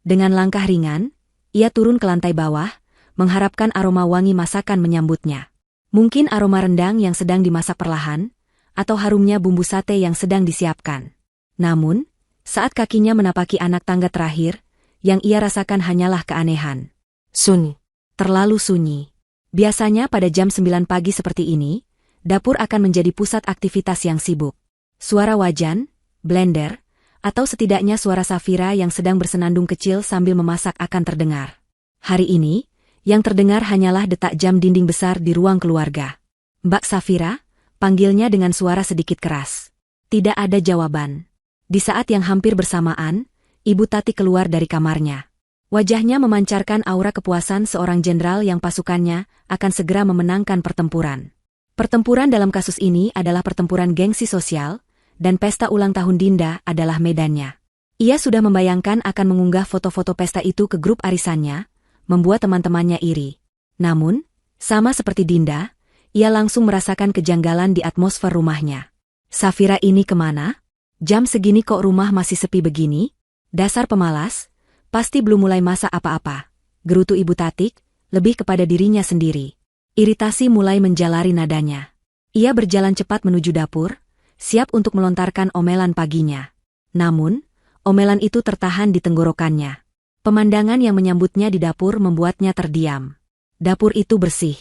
Dengan langkah ringan, ia turun ke lantai bawah, mengharapkan aroma wangi masakan menyambutnya. Mungkin aroma rendang yang sedang dimasak perlahan, atau harumnya bumbu sate yang sedang disiapkan. Namun, saat kakinya menapaki anak tangga terakhir, yang ia rasakan hanyalah keanehan. Sunyi. Terlalu sunyi. Biasanya pada jam 9 pagi seperti ini, dapur akan menjadi pusat aktivitas yang sibuk. Suara wajan, blender, atau setidaknya suara Safira yang sedang bersenandung kecil sambil memasak akan terdengar. Hari ini, yang terdengar hanyalah detak jam dinding besar di ruang keluarga. "Mbak Safira," panggilnya dengan suara sedikit keras. Tidak ada jawaban. Di saat yang hampir bersamaan, Ibu Tati keluar dari kamarnya. Wajahnya memancarkan aura kepuasan seorang jenderal yang pasukannya akan segera memenangkan pertempuran. Pertempuran dalam kasus ini adalah pertempuran gengsi sosial, dan pesta ulang tahun Dinda adalah medannya. Ia sudah membayangkan akan mengunggah foto-foto pesta itu ke grup arisannya, membuat teman-temannya iri. Namun, sama seperti Dinda, ia langsung merasakan kejanggalan di atmosfer rumahnya. Safira ini kemana? Jam segini kok rumah masih sepi begini? Dasar pemalas, pasti belum mulai masak apa-apa. Gerutu Ibu Tatik, lebih kepada dirinya sendiri. Iritasi mulai menjalari nadanya. Ia berjalan cepat menuju dapur, siap untuk melontarkan omelan paginya. Namun, omelan itu tertahan di tenggorokannya. Pemandangan yang menyambutnya di dapur membuatnya terdiam. Dapur itu bersih.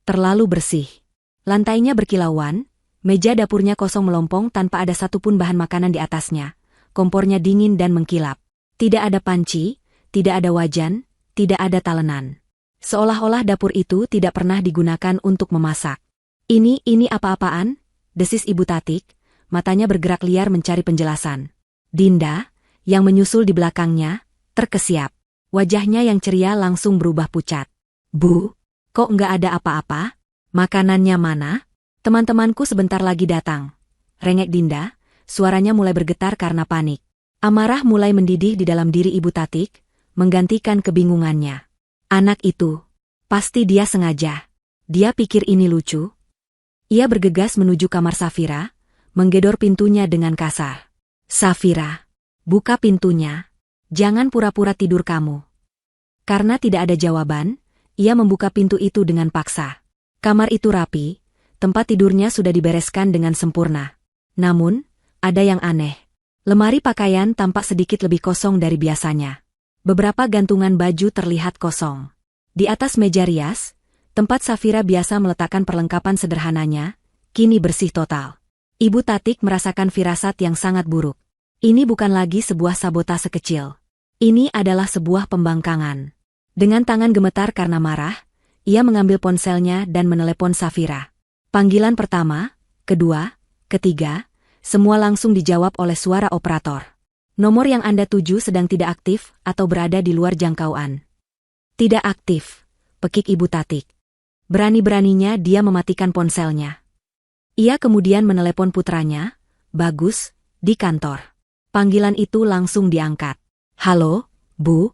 Terlalu bersih. Lantainya berkilauan, meja dapurnya kosong melompong tanpa ada satupun bahan makanan di atasnya. Kompornya dingin dan mengkilap. Tidak ada panci, tidak ada wajan, tidak ada talenan. Seolah-olah dapur itu tidak pernah digunakan untuk memasak. Ini apa-apaan? Desis Ibu Tatik, matanya bergerak liar mencari penjelasan. Dinda, yang menyusul di belakangnya, terkesiap. Wajahnya yang ceria langsung berubah pucat. Bu, kok nggak ada apa-apa? Makanannya mana? Teman-temanku sebentar lagi datang. Rengek Dinda, suaranya mulai bergetar karena panik. Amarah mulai mendidih di dalam diri Ibu Tatik, menggantikan kebingungannya. Anak itu, pasti dia sengaja. Dia pikir ini lucu. Ia bergegas menuju kamar Safira, menggedor pintunya dengan kasar. Safira, buka pintunya. Jangan pura-pura tidur kamu. Karena tidak ada jawaban, ia membuka pintu itu dengan paksa. Kamar itu rapi, tempat tidurnya sudah dibereskan dengan sempurna. Namun, ada yang aneh. Lemari pakaian tampak sedikit lebih kosong dari biasanya. Beberapa gantungan baju terlihat kosong. Di atas meja rias, tempat Safira biasa meletakkan perlengkapan sederhananya, kini bersih total. Ibu Tatik merasakan firasat yang sangat buruk. Ini bukan lagi sebuah sabotase kecil. Ini adalah sebuah pembangkangan. Dengan tangan gemetar karena marah, ia mengambil ponselnya dan menelepon Safira. Panggilan pertama, kedua, ketiga, semua langsung dijawab oleh suara operator. Nomor yang Anda tuju sedang tidak aktif atau berada di luar jangkauan. Tidak aktif, pekik Ibu Tatik. Berani-beraninya dia mematikan ponselnya. Ia kemudian menelepon putranya, Bagus, di kantor. Panggilan itu langsung diangkat. Halo, Bu?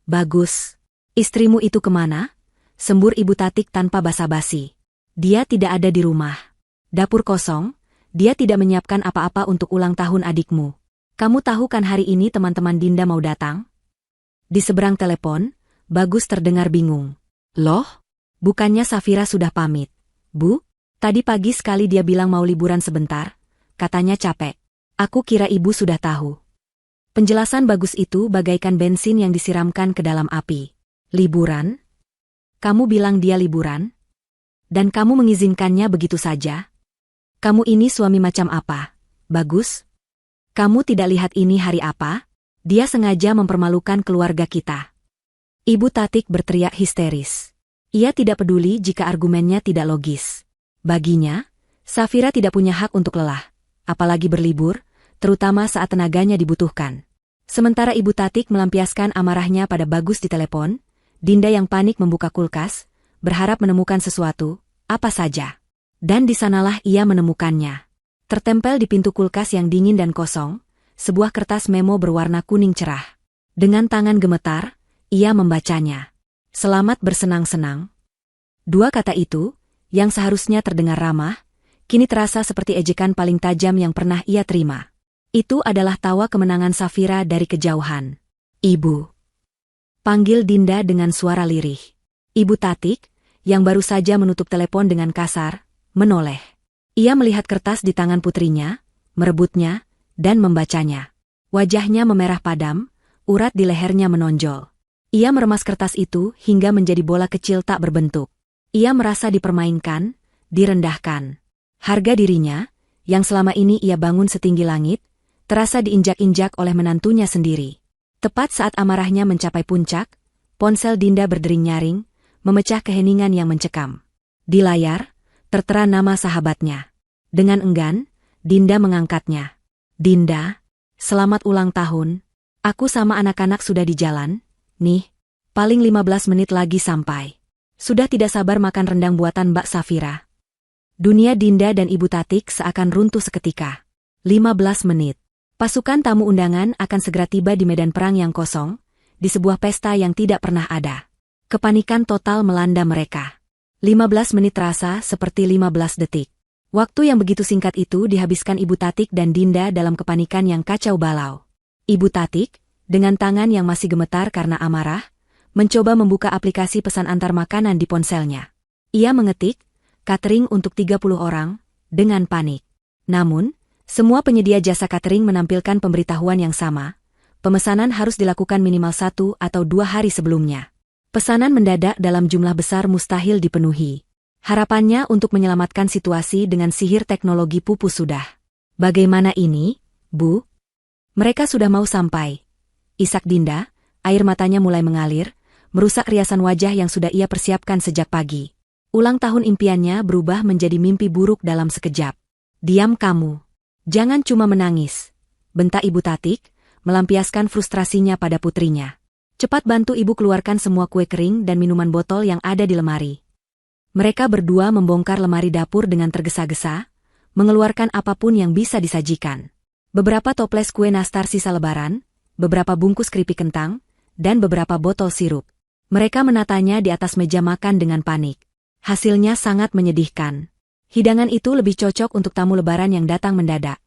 Bagus. Istrimu itu kemana? Sembur Ibu Tatik tanpa basa-basi. Dia tidak ada di rumah. Dapur kosong, dia tidak menyiapkan apa-apa untuk ulang tahun adikmu. Kamu tahu kan hari ini teman-teman Dinda mau datang? Di seberang telepon, Bagus terdengar bingung. Loh? Bukannya Safira sudah pamit? Bu? Tadi pagi sekali dia bilang mau liburan sebentar, katanya capek. Aku kira ibu sudah tahu. Penjelasan Bagus itu bagaikan bensin yang disiramkan ke dalam api. Liburan? Kamu bilang dia liburan? Dan kamu mengizinkannya begitu saja? Kamu ini suami macam apa, Bagus? Kamu tidak lihat ini hari apa? Dia sengaja mempermalukan keluarga kita. Ibu Tatik berteriak histeris. Ia tidak peduli jika argumennya tidak logis. Baginya, Safira tidak punya hak untuk lelah, apalagi berlibur, terutama saat tenaganya dibutuhkan. Sementara Ibu Tatik melampiaskan amarahnya pada Bagus di telepon, Dinda yang panik membuka kulkas, berharap menemukan sesuatu, apa saja. Dan di sanalah ia menemukannya. Tertempel di pintu kulkas yang dingin dan kosong, sebuah kertas memo berwarna kuning cerah. Dengan tangan gemetar, ia membacanya. Selamat bersenang-senang. Dua kata itu, yang seharusnya terdengar ramah, kini terasa seperti ejekan paling tajam yang pernah ia terima. Itu adalah tawa kemenangan Safira dari kejauhan. Ibu. Panggil Dinda dengan suara lirih. Ibu Tatik, yang baru saja menutup telepon dengan kasar, menoleh. Ia melihat kertas di tangan putrinya, merebutnya, dan membacanya. Wajahnya memerah padam, urat di lehernya menonjol. Ia meremas kertas itu hingga menjadi bola kecil tak berbentuk. Ia merasa dipermainkan, direndahkan. Harga dirinya, yang selama ini ia bangun setinggi langit, terasa diinjak-injak oleh menantunya sendiri. Tepat saat amarahnya mencapai puncak, ponsel Dinda berdering nyaring, memecah keheningan yang mencekam. Di layar, tertera nama sahabatnya. Dengan enggan, Dinda mengangkatnya. Dinda, selamat ulang tahun. Aku sama anak-anak sudah di jalan. Nih, paling 15 menit lagi sampai. Sudah tidak sabar makan rendang buatan Mbak Safira. Dunia Dinda dan Ibu Tatik seakan runtuh seketika. 15 menit. Pasukan tamu undangan akan segera tiba di medan perang yang kosong, di sebuah pesta yang tidak pernah ada. Kepanikan total melanda mereka. 15 menit terasa seperti 15 detik. Waktu yang begitu singkat itu dihabiskan Ibu Tatik dan Dinda dalam kepanikan yang kacau balau. Ibu Tatik, dengan tangan yang masih gemetar karena amarah, mencoba membuka aplikasi pesan antar makanan di ponselnya. Ia mengetik, catering untuk 30 orang, dengan panik. Namun, semua penyedia jasa catering menampilkan pemberitahuan yang sama. Pemesanan harus dilakukan minimal 1 atau 2 hari sebelumnya. Pesanan mendadak dalam jumlah besar mustahil dipenuhi. Harapannya untuk menyelamatkan situasi dengan sihir teknologi pupus sudah. Bagaimana ini, Bu? Mereka sudah mau sampai. Isak Dinda, air matanya mulai mengalir, merusak riasan wajah yang sudah ia persiapkan sejak pagi. Ulang tahun impiannya berubah menjadi mimpi buruk dalam sekejap. Diam kamu. Jangan cuma menangis, bentak Ibu Tatik, melampiaskan frustrasinya pada putrinya. Cepat bantu ibu keluarkan semua kue kering dan minuman botol yang ada di lemari. Mereka berdua membongkar lemari dapur dengan tergesa-gesa, mengeluarkan apapun yang bisa disajikan. Beberapa toples kue nastar sisa lebaran, beberapa bungkus keripik kentang, dan beberapa botol sirup. Mereka menatanya di atas meja makan dengan panik. Hasilnya sangat menyedihkan. Hidangan itu lebih cocok untuk tamu lebaran yang datang mendadak,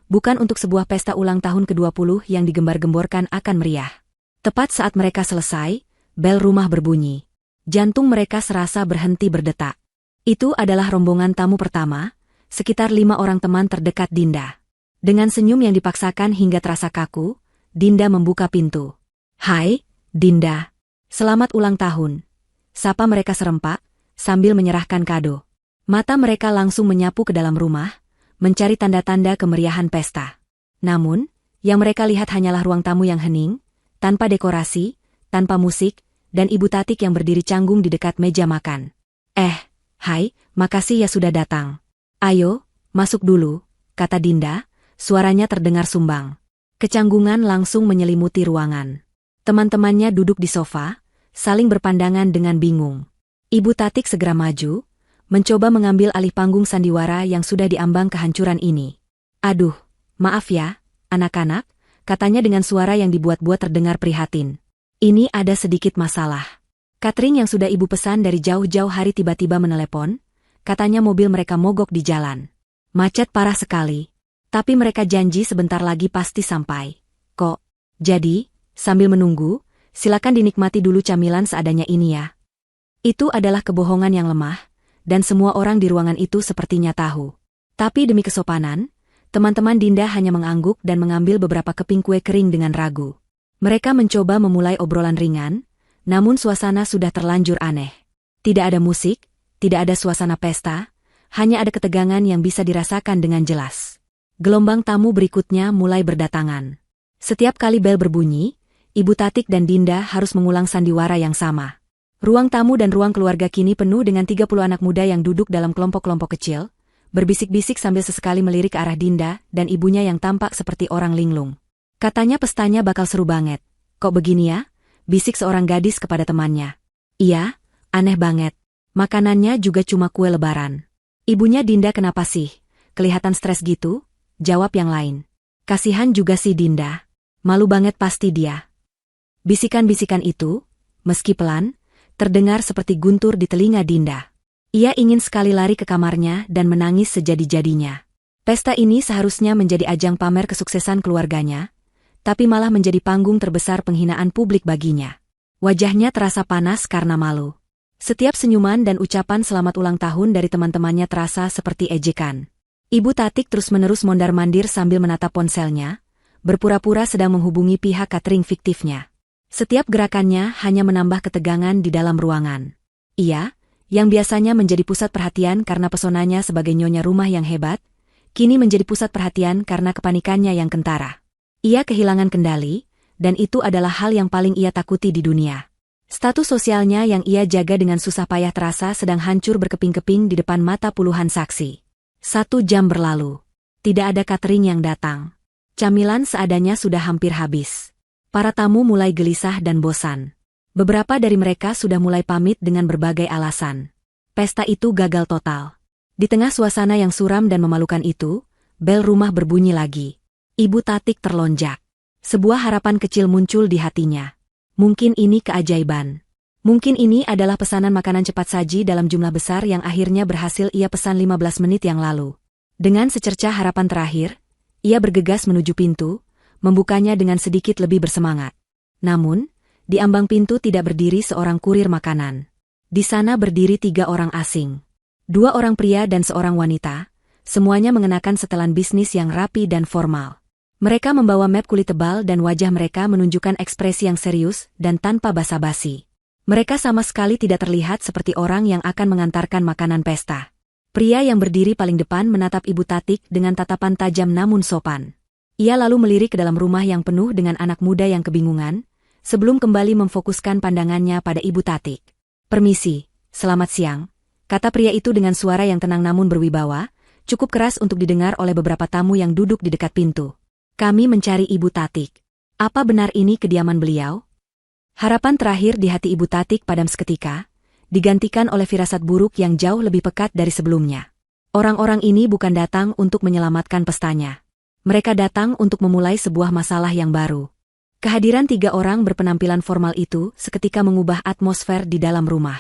bukan untuk sebuah pesta ulang tahun ke-20 yang digembar-gemborkan akan meriah. Tepat saat mereka selesai, bel rumah berbunyi. Jantung mereka serasa berhenti berdetak. Itu adalah rombongan tamu pertama, sekitar 5 orang teman terdekat Dinda. Dengan senyum yang dipaksakan hingga terasa kaku, Dinda membuka pintu. "Hai, Dinda. Selamat ulang tahun." Sapa mereka serempak, sambil menyerahkan kado. Mata mereka langsung menyapu ke dalam rumah, mencari tanda-tanda kemeriahan pesta. Namun, yang mereka lihat hanyalah ruang tamu yang hening, tanpa dekorasi, tanpa musik, dan Ibu Tatik yang berdiri canggung di dekat meja makan. Hai, makasih ya sudah datang. Ayo, masuk dulu," kata Dinda, suaranya terdengar sumbang. Kecanggungan langsung menyelimuti ruangan. Teman-temannya duduk di sofa, saling berpandangan dengan bingung. Ibu Tatik segera maju, mencoba mengambil alih panggung sandiwara yang sudah diambang kehancuran ini. "Aduh, maaf ya, anak-anak," katanya dengan suara yang dibuat-buat terdengar prihatin. "Ini ada sedikit masalah. Catering yang sudah ibu pesan dari jauh-jauh hari tiba-tiba menelepon, katanya mobil mereka mogok di jalan. Macet parah sekali. Tapi mereka janji sebentar lagi pasti sampai. Kok? Jadi, sambil menunggu, silakan dinikmati dulu camilan seadanya ini ya." Itu adalah kebohongan yang lemah, dan semua orang di ruangan itu sepertinya tahu. Tapi demi kesopanan, teman-teman Dinda hanya mengangguk dan mengambil beberapa keping kue kering dengan ragu. Mereka mencoba memulai obrolan ringan, namun suasana sudah terlanjur aneh. Tidak ada musik, tidak ada suasana pesta, hanya ada ketegangan yang bisa dirasakan dengan jelas. Gelombang tamu berikutnya mulai berdatangan. Setiap kali bel berbunyi, Ibu Tatik dan Dinda harus mengulang sandiwara yang sama. Ruang tamu dan ruang keluarga kini penuh dengan 30 anak muda yang duduk dalam kelompok-kelompok kecil, berbisik-bisik sambil sesekali melirik ke arah Dinda dan ibunya yang tampak seperti orang linglung. Katanya pestanya bakal seru banget. "Kok begini ya?" bisik seorang gadis kepada temannya. "Iya, aneh banget. Makanannya juga cuma kue lebaran." "Ibunya Dinda kenapa sih? Kelihatan stres gitu?" jawab yang lain. "Kasihan juga sih Dinda. Malu banget pasti dia." Bisikan-bisikan itu, meski pelan, terdengar seperti guntur di telinga Dinda. Ia ingin sekali lari ke kamarnya dan menangis sejadi-jadinya. Pesta ini seharusnya menjadi ajang pamer kesuksesan keluarganya, tapi malah menjadi panggung terbesar penghinaan publik baginya. Wajahnya terasa panas karena malu. Setiap senyuman dan ucapan selamat ulang tahun dari teman-temannya terasa seperti ejekan. Ibu Tatik terus-menerus mondar-mandir sambil menatap ponselnya, berpura-pura sedang menghubungi pihak catering fiktifnya. Setiap gerakannya hanya menambah ketegangan di dalam ruangan. Ia, yang biasanya menjadi pusat perhatian karena pesonanya sebagai nyonya rumah yang hebat, kini menjadi pusat perhatian karena kepanikannya yang kentara. Ia kehilangan kendali, dan itu adalah hal yang paling ia takuti di dunia. Status sosialnya yang ia jaga dengan susah payah terasa sedang hancur berkeping-keping di depan mata puluhan saksi. 1 jam berlalu. Tidak ada catering yang datang. Camilan seadanya sudah hampir habis. Para tamu mulai gelisah dan bosan. Beberapa dari mereka sudah mulai pamit dengan berbagai alasan. Pesta itu gagal total. Di tengah suasana yang suram dan memalukan itu, bel rumah berbunyi lagi. Ibu Tatik terlonjak. Sebuah harapan kecil muncul di hatinya. Mungkin ini keajaiban. Mungkin ini adalah pesanan makanan cepat saji dalam jumlah besar yang akhirnya berhasil ia pesan 15 menit yang lalu. Dengan secercah harapan terakhir, ia bergegas menuju pintu, membukanya dengan sedikit lebih bersemangat. Namun, di ambang pintu tidak berdiri seorang kurir makanan. Di sana berdiri 3 orang asing. 2 orang pria dan seorang wanita, semuanya mengenakan setelan bisnis yang rapi dan formal. Mereka membawa map kulit tebal dan wajah mereka menunjukkan ekspresi yang serius dan tanpa basa-basi. Mereka sama sekali tidak terlihat seperti orang yang akan mengantarkan makanan pesta. Pria yang berdiri paling depan menatap Ibu Tatik dengan tatapan tajam namun sopan. Ia lalu melirik ke dalam rumah yang penuh dengan anak muda yang kebingungan, sebelum kembali memfokuskan pandangannya pada Ibu Tatik. "Permisi, selamat siang," kata pria itu dengan suara yang tenang namun berwibawa, cukup keras untuk didengar oleh beberapa tamu yang duduk di dekat pintu. "Kami mencari Ibu Tatik. Apa benar ini kediaman beliau?" Harapan terakhir di hati Ibu Tatik padam seketika, digantikan oleh firasat buruk yang jauh lebih pekat dari sebelumnya. Orang-orang ini bukan datang untuk menyelamatkan pestanya. Mereka datang untuk memulai sebuah masalah yang baru. Kehadiran 3 orang berpenampilan formal itu seketika mengubah atmosfer di dalam rumah.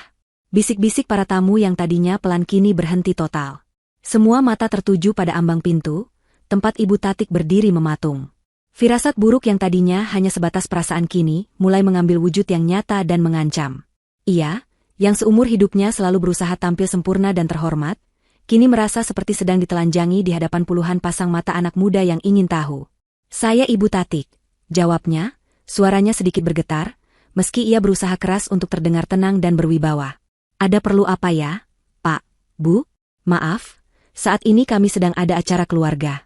Bisik-bisik para tamu yang tadinya pelan kini berhenti total. Semua mata tertuju pada ambang pintu, tempat Ibu Tatik berdiri mematung. Firasat buruk yang tadinya hanya sebatas perasaan kini mulai mengambil wujud yang nyata dan mengancam. Ia, yang seumur hidupnya selalu berusaha tampil sempurna dan terhormat, kini merasa seperti sedang ditelanjangi di hadapan puluhan pasang mata anak muda yang ingin tahu. "Saya Ibu Tatik," jawabnya, suaranya sedikit bergetar, meski ia berusaha keras untuk terdengar tenang dan berwibawa. "Ada perlu apa ya, Pak, Bu? Maaf, saat ini kami sedang ada acara keluarga."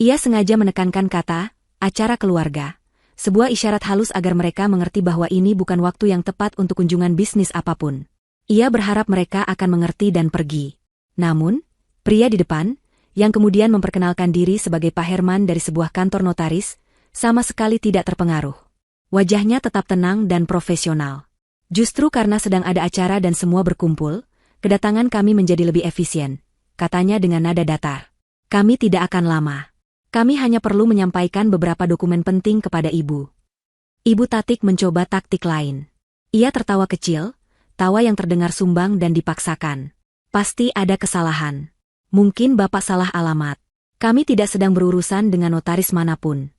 Ia sengaja menekankan kata, acara keluarga, sebuah isyarat halus agar mereka mengerti bahwa ini bukan waktu yang tepat untuk kunjungan bisnis apapun. Ia berharap mereka akan mengerti dan pergi. Namun, pria di depan, yang kemudian memperkenalkan diri sebagai Pak Herman dari sebuah kantor notaris, sama sekali tidak terpengaruh. Wajahnya tetap tenang dan profesional. "Justru karena sedang ada acara dan semua berkumpul, kedatangan kami menjadi lebih efisien," katanya dengan nada datar. "Kami tidak akan lama. Kami hanya perlu menyampaikan beberapa dokumen penting kepada Ibu." Ibu Tatik mencoba taktik lain. Ia tertawa kecil, tawa yang terdengar sumbang dan dipaksakan. "Pasti ada kesalahan. Mungkin Bapak salah alamat. Kami tidak sedang berurusan dengan notaris manapun."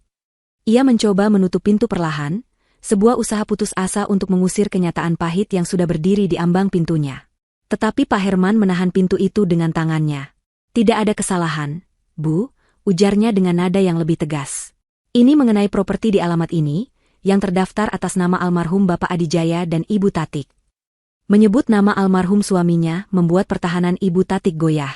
Ia mencoba menutup pintu perlahan, sebuah usaha putus asa untuk mengusir kenyataan pahit yang sudah berdiri di ambang pintunya. Tetapi Pak Herman menahan pintu itu dengan tangannya. "Tidak ada kesalahan, Bu," ujarnya dengan nada yang lebih tegas. "Ini mengenai properti di alamat ini, yang terdaftar atas nama almarhum Bapak Adijaya dan Ibu Tatik." Menyebut nama almarhum suaminya membuat pertahanan Ibu Tatik goyah.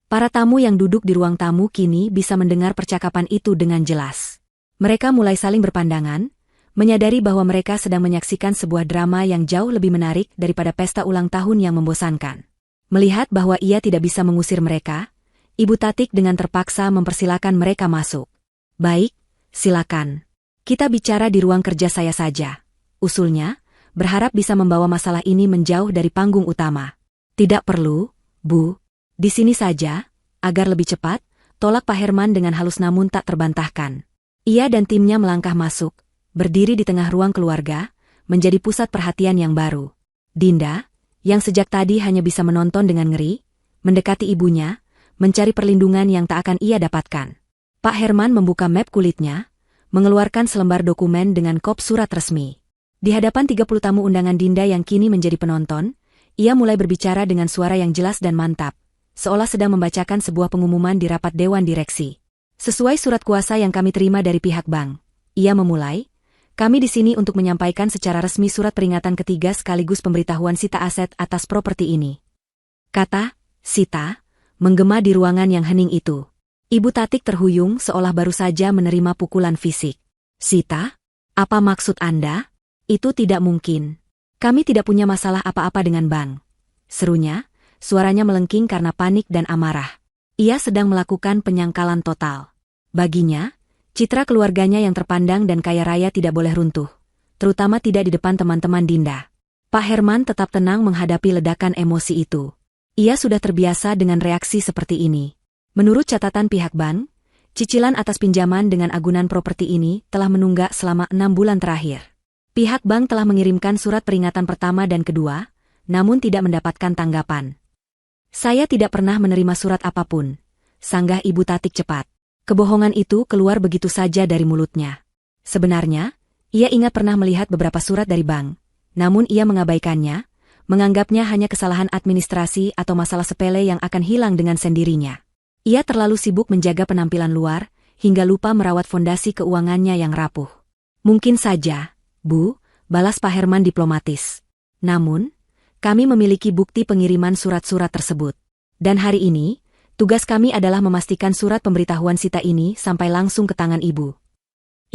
Para tamu yang duduk di ruang tamu kini bisa mendengar percakapan itu dengan jelas. Mereka mulai saling berpandangan, menyadari bahwa mereka sedang menyaksikan sebuah drama yang jauh lebih menarik daripada pesta ulang tahun yang membosankan. Melihat bahwa ia tidak bisa mengusir mereka, Ibu Tatik dengan terpaksa mempersilakan mereka masuk. "Baik, silakan. Kita bicara di ruang kerja saya saja," usulnya, berharap bisa membawa masalah ini menjauh dari panggung utama. "Tidak perlu, Bu. Di sini saja, agar lebih cepat," tolak Pak Herman dengan halus namun tak terbantahkan. Ia dan timnya melangkah masuk, berdiri di tengah ruang keluarga, menjadi pusat perhatian yang baru. Dinda, yang sejak tadi hanya bisa menonton dengan ngeri, mendekati ibunya, mencari perlindungan yang tak akan ia dapatkan. Pak Herman membuka map kulitnya, mengeluarkan selembar dokumen dengan kop surat resmi. Di hadapan 30 tamu undangan Dinda yang kini menjadi penonton, ia mulai berbicara dengan suara yang jelas dan mantap, seolah sedang membacakan sebuah pengumuman di rapat dewan direksi. "Sesuai surat kuasa yang kami terima dari pihak bank," ia memulai, "kami di sini untuk menyampaikan secara resmi surat peringatan ketiga sekaligus pemberitahuan sita aset atas properti ini." Kata "sita" menggema di ruangan yang hening itu. Ibu Tatik terhuyung seolah baru saja menerima pukulan fisik. "Sita? Apa maksud Anda? Itu tidak mungkin. Kami tidak punya masalah apa-apa dengan bank," serunya, suaranya melengking karena panik dan amarah. Ia sedang melakukan penyangkalan total. Baginya, citra keluarganya yang terpandang dan kaya raya tidak boleh runtuh, terutama tidak di depan teman-teman Dinda. Pak Herman tetap tenang menghadapi ledakan emosi itu. Ia sudah terbiasa dengan reaksi seperti ini. Menurut catatan pihak bank, Cicilan atas pinjaman dengan agunan properti ini telah menunggak selama 6 bulan terakhir. Pihak bank telah mengirimkan surat peringatan pertama dan kedua, namun tidak mendapatkan tanggapan. Saya tidak pernah menerima surat apapun, sanggah Ibu Tatik cepat. Kebohongan itu keluar begitu saja dari mulutnya. Sebenarnya, ia ingat pernah melihat beberapa surat dari bank, namun ia mengabaikannya, menganggapnya hanya kesalahan administrasi atau masalah sepele yang akan hilang dengan sendirinya. Ia terlalu sibuk menjaga penampilan luar, hingga lupa merawat fondasi keuangannya yang rapuh. Mungkin saja, Bu, balas Pak Herman diplomatis. Namun, kami memiliki bukti pengiriman surat-surat tersebut. Dan hari ini, tugas kami adalah memastikan surat pemberitahuan Sita ini sampai langsung ke tangan Ibu.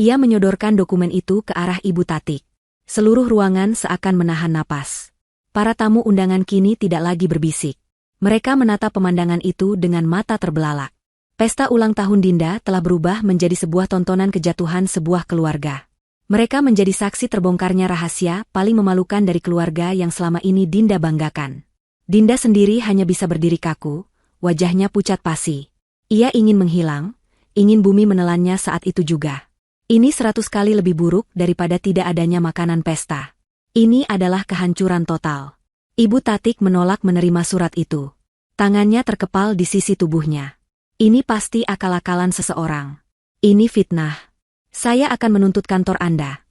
Ia menyodorkan dokumen itu ke arah Ibu Tatik. Seluruh ruangan seakan menahan napas. Para tamu undangan kini tidak lagi berbisik. Mereka menatap pemandangan itu dengan mata terbelalak. Pesta ulang tahun Dinda telah berubah menjadi sebuah tontonan kejatuhan sebuah keluarga. Mereka menjadi saksi terbongkarnya rahasia paling memalukan dari keluarga yang selama ini Dinda banggakan. Dinda sendiri hanya bisa berdiri kaku, wajahnya pucat pasi. Ia ingin menghilang, ingin bumi menelannya saat itu juga. Ini 100 kali lebih buruk daripada tidak adanya makanan pesta. Ini adalah kehancuran total. Ibu Tatik menolak menerima surat itu. Tangannya terkepal di sisi tubuhnya. Ini pasti akal-akalan seseorang. Ini fitnah. Saya akan menuntut kantor Anda.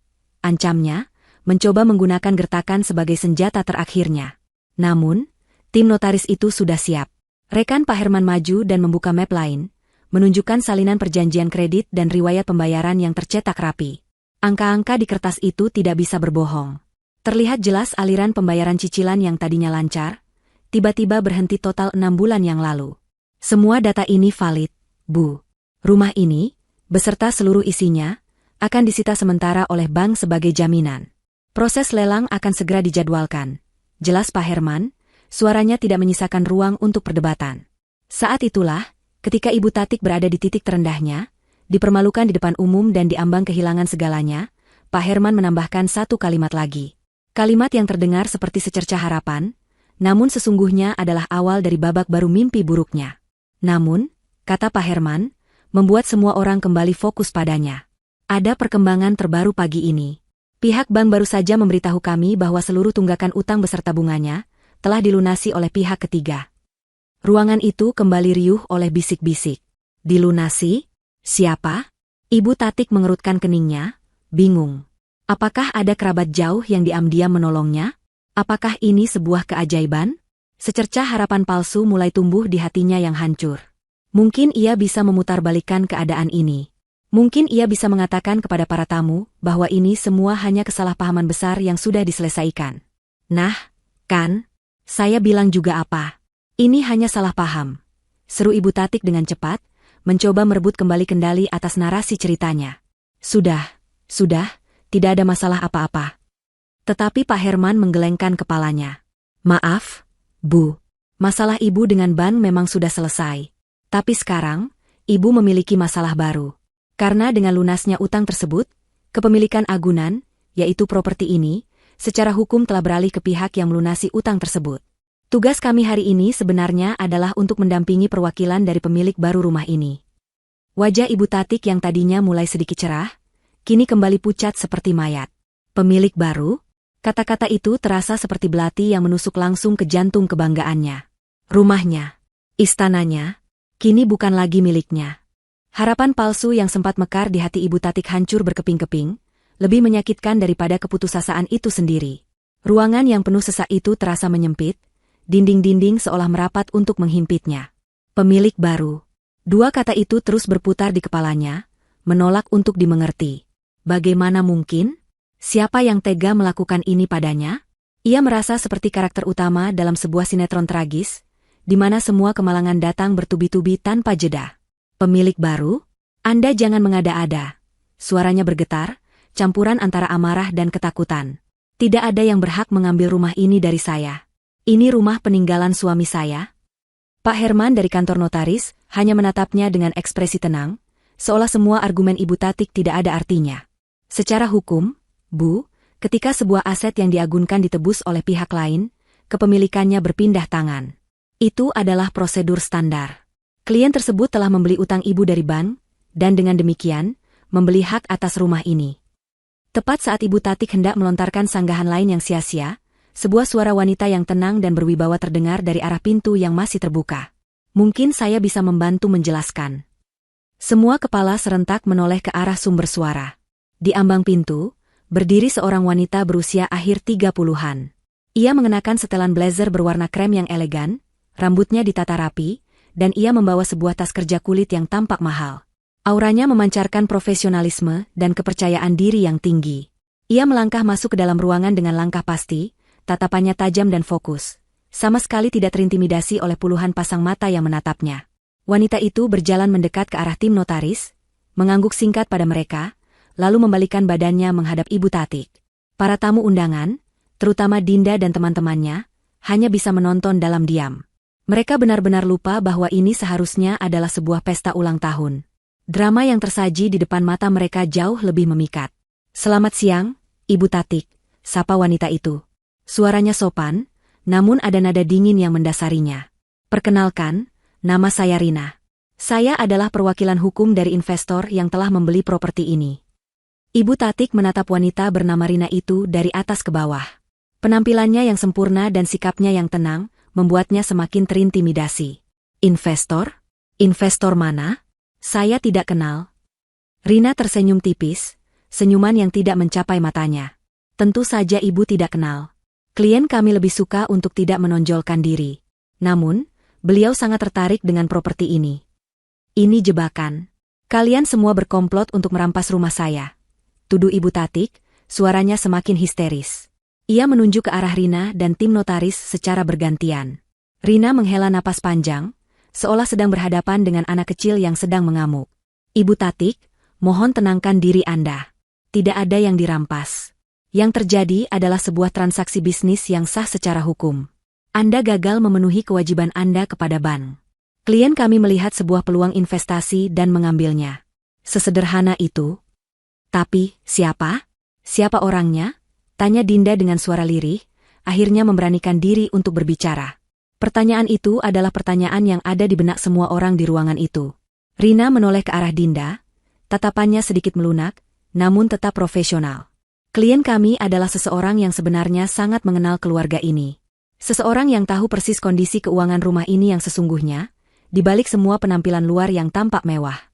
Ancamnya, mencoba menggunakan gertakan sebagai senjata terakhirnya. Namun, tim notaris itu sudah siap. Rekan Pak Herman maju dan membuka map lain, menunjukkan salinan perjanjian kredit dan riwayat pembayaran yang tercetak rapi. Angka-angka di kertas itu tidak bisa berbohong. Terlihat jelas aliran pembayaran cicilan yang tadinya lancar, tiba-tiba berhenti total 6 bulan yang lalu. Semua data ini valid, Bu. Rumah ini, beserta seluruh isinya, akan disita sementara oleh bank sebagai jaminan. Proses lelang akan segera dijadwalkan. Jelas Pak Herman, suaranya tidak menyisakan ruang untuk perdebatan. Saat itulah, ketika Ibu Tatik berada di titik terendahnya, dipermalukan di depan umum dan diambang kehilangan segalanya, Pak Herman menambahkan satu kalimat lagi. Kalimat yang terdengar seperti secercah harapan, namun sesungguhnya adalah awal dari babak baru mimpi buruknya. Namun, kata Pak Herman, membuat semua orang kembali fokus padanya. Ada perkembangan terbaru pagi ini. Pihak bank baru saja memberitahu kami bahwa seluruh tunggakan utang beserta bunganya telah dilunasi oleh pihak ketiga. Ruangan itu kembali riuh oleh bisik-bisik. Dilunasi? Siapa? Ibu Tatik mengerutkan keningnya, bingung. Apakah ada kerabat jauh yang diam-diam menolongnya? Apakah ini sebuah keajaiban? Secercah harapan palsu mulai tumbuh di hatinya yang hancur. Mungkin ia bisa memutarbalikkan keadaan ini. Mungkin ia bisa mengatakan kepada para tamu bahwa ini semua hanya kesalahpahaman besar yang sudah diselesaikan. Nah, kan? Saya bilang juga apa? Ini hanya salah paham. Seru Ibu Tatik dengan cepat, mencoba merebut kembali kendali atas narasi ceritanya. Sudah, tidak ada masalah apa-apa. Tetapi Pak Herman menggelengkan kepalanya. Maaf, Bu. Masalah Ibu dengan bank memang sudah selesai. Tapi sekarang, Ibu memiliki masalah baru. Karena dengan lunasnya utang tersebut, kepemilikan agunan, yaitu properti ini, secara hukum telah beralih ke pihak yang melunasi utang tersebut. Tugas kami hari ini sebenarnya adalah untuk mendampingi perwakilan dari pemilik baru rumah ini. Wajah Ibu Tatik yang tadinya mulai sedikit cerah, kini kembali pucat seperti mayat. Pemilik baru? Kata-kata itu terasa seperti belati yang menusuk langsung ke jantung kebanggaannya. Rumahnya, istananya, kini bukan lagi miliknya. Harapan palsu yang sempat mekar di hati Ibu Tatik hancur berkeping-keping, lebih menyakitkan daripada keputusasaan itu sendiri. Ruangan yang penuh sesak itu terasa menyempit, dinding-dinding seolah merapat untuk menghimpitnya. Pemilik baru. Dua kata itu terus berputar di kepalanya, menolak untuk dimengerti. Bagaimana mungkin? Siapa yang tega melakukan ini padanya? Ia merasa seperti karakter utama dalam sebuah sinetron tragis, di mana semua kemalangan datang bertubi-tubi tanpa jeda. Pemilik baru? Anda jangan mengada-ada. Suaranya bergetar, campuran antara amarah dan ketakutan. Tidak ada yang berhak mengambil rumah ini dari saya. Ini rumah peninggalan suami saya. Pak Herman dari kantor notaris hanya menatapnya dengan ekspresi tenang, seolah semua argumen Ibu Tatik tidak ada artinya. Secara hukum, Bu, ketika sebuah aset yang diagunkan ditebus oleh pihak lain, kepemilikannya berpindah tangan. Itu adalah prosedur standar. Klien tersebut telah membeli utang Ibu dari bank, dan dengan demikian, membeli hak atas rumah ini. Tepat saat Ibu Tatik hendak melontarkan sanggahan lain yang sia-sia, sebuah suara wanita yang tenang dan berwibawa terdengar dari arah pintu yang masih terbuka. Mungkin saya bisa membantu menjelaskan. Semua kepala serentak menoleh ke arah sumber suara. Di ambang pintu, berdiri seorang wanita berusia akhir 30-an. Ia mengenakan setelan blazer berwarna krem yang elegan, rambutnya ditata rapi, dan ia membawa sebuah tas kerja kulit yang tampak mahal. Auranya memancarkan profesionalisme dan kepercayaan diri yang tinggi. Ia melangkah masuk ke dalam ruangan dengan langkah pasti, tatapannya tajam dan fokus. Sama sekali tidak terintimidasi oleh puluhan pasang mata yang menatapnya. Wanita itu berjalan mendekat ke arah tim notaris, mengangguk singkat pada mereka, lalu membalikan badannya menghadap Ibu Tatik. Para tamu undangan, terutama Dinda dan teman-temannya, hanya bisa menonton dalam diam. Mereka benar-benar lupa bahwa ini seharusnya adalah sebuah pesta ulang tahun. Drama yang tersaji di depan mata mereka jauh lebih memikat. "Selamat siang, Ibu Tatik," sapa wanita itu. Suaranya sopan, namun ada nada dingin yang mendasarinya. "Perkenalkan, nama saya Rina. Saya adalah perwakilan hukum dari investor yang telah membeli properti ini." Ibu Tatik menatap wanita bernama Rina itu dari atas ke bawah. Penampilannya yang sempurna dan sikapnya yang tenang, membuatnya semakin terintimidasi. "Investor? Investor mana? Saya tidak kenal." Rina tersenyum tipis, senyuman yang tidak mencapai matanya. "Tentu saja ibu tidak kenal. Klien kami lebih suka untuk tidak menonjolkan diri. Namun, beliau sangat tertarik dengan properti ini. Ini jebakan. Kalian semua berkomplot untuk merampas rumah saya," tuduh Ibu Tatik, suaranya semakin histeris. Ia menunjuk ke arah Rina dan tim notaris secara bergantian. Rina menghela napas panjang, seolah sedang berhadapan dengan anak kecil yang sedang mengamuk. "Ibu Tatik, mohon tenangkan diri Anda. Tidak ada yang dirampas. Yang terjadi adalah sebuah transaksi bisnis yang sah secara hukum. Anda gagal memenuhi kewajiban Anda kepada bank. Klien kami melihat sebuah peluang investasi dan mengambilnya. Sesederhana itu." "Tapi, siapa? Siapa orangnya?" tanya Dinda dengan suara lirih, akhirnya memberanikan diri untuk berbicara. Pertanyaan itu adalah pertanyaan yang ada di benak semua orang di ruangan itu. Rina menoleh ke arah Dinda, tatapannya sedikit melunak, namun tetap profesional. "Klien kami adalah seseorang yang sebenarnya sangat mengenal keluarga ini. Seseorang yang tahu persis kondisi keuangan rumah ini yang sesungguhnya, di balik semua penampilan luar yang tampak mewah."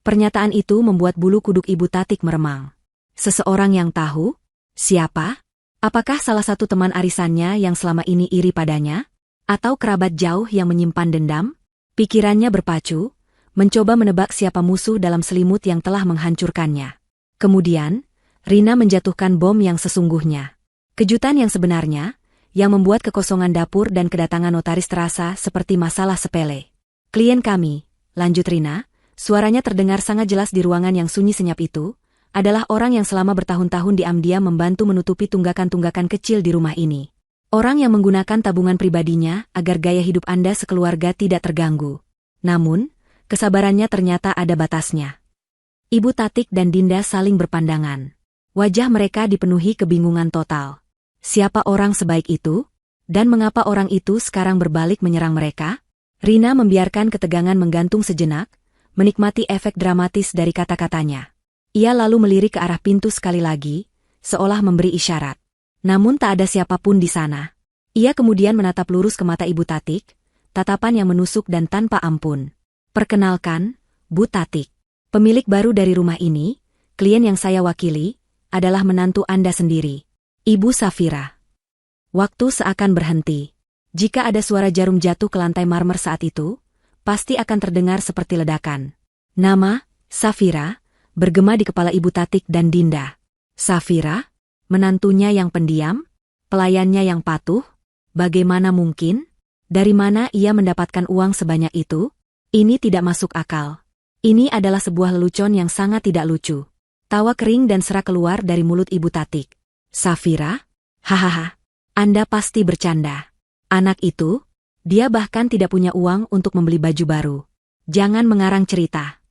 Pernyataan itu membuat bulu kuduk Ibu Tatik meremang. Seseorang yang tahu? Siapa? Apakah salah satu teman arisannya yang selama ini iri padanya? Atau kerabat jauh yang menyimpan dendam? Pikirannya berpacu, mencoba menebak siapa musuh dalam selimut yang telah menghancurkannya. Kemudian, Rina menjatuhkan bom yang sesungguhnya. Kejutan yang sebenarnya, yang membuat kekosongan dapur dan kedatangan notaris terasa seperti masalah sepele. "Klien kami," lanjut Rina, suaranya terdengar sangat jelas di ruangan yang sunyi senyap itu, "adalah orang yang selama bertahun-tahun diam-diam membantu menutupi tunggakan-tunggakan kecil di rumah ini. Orang yang menggunakan tabungan pribadinya agar gaya hidup Anda sekeluarga tidak terganggu. Namun, kesabarannya ternyata ada batasnya." Ibu Tatik dan Dinda saling berpandangan. Wajah mereka dipenuhi kebingungan total. Siapa orang sebaik itu? Dan mengapa orang itu sekarang berbalik menyerang mereka? Rina membiarkan ketegangan menggantung sejenak, menikmati efek dramatis dari kata-katanya. Ia lalu melirik ke arah pintu sekali lagi, seolah memberi isyarat. Namun tak ada siapapun di sana. Ia kemudian menatap lurus ke mata Ibu Tatik, tatapan yang menusuk dan tanpa ampun. "Perkenalkan, Bu Tatik. Pemilik baru dari rumah ini, klien yang saya wakili, adalah menantu Anda sendiri, Ibu Safira." Waktu seakan berhenti. Jika ada suara jarum jatuh ke lantai marmer saat itu, pasti akan terdengar seperti ledakan. Nama, Safira, bergema di kepala Ibu Tatik dan Dinda. Safira? Menantunya yang pendiam? Pelayannya yang patuh? Bagaimana mungkin? Dari mana ia mendapatkan uang sebanyak itu? Ini tidak masuk akal. Ini adalah sebuah lelucon yang sangat tidak lucu. Tawa kering dan serak keluar dari mulut Ibu Tatik. "Safira? Hahaha. Anda pasti bercanda. Anak itu, dia bahkan tidak punya uang untuk membeli baju baru. Jangan mengarang cerita."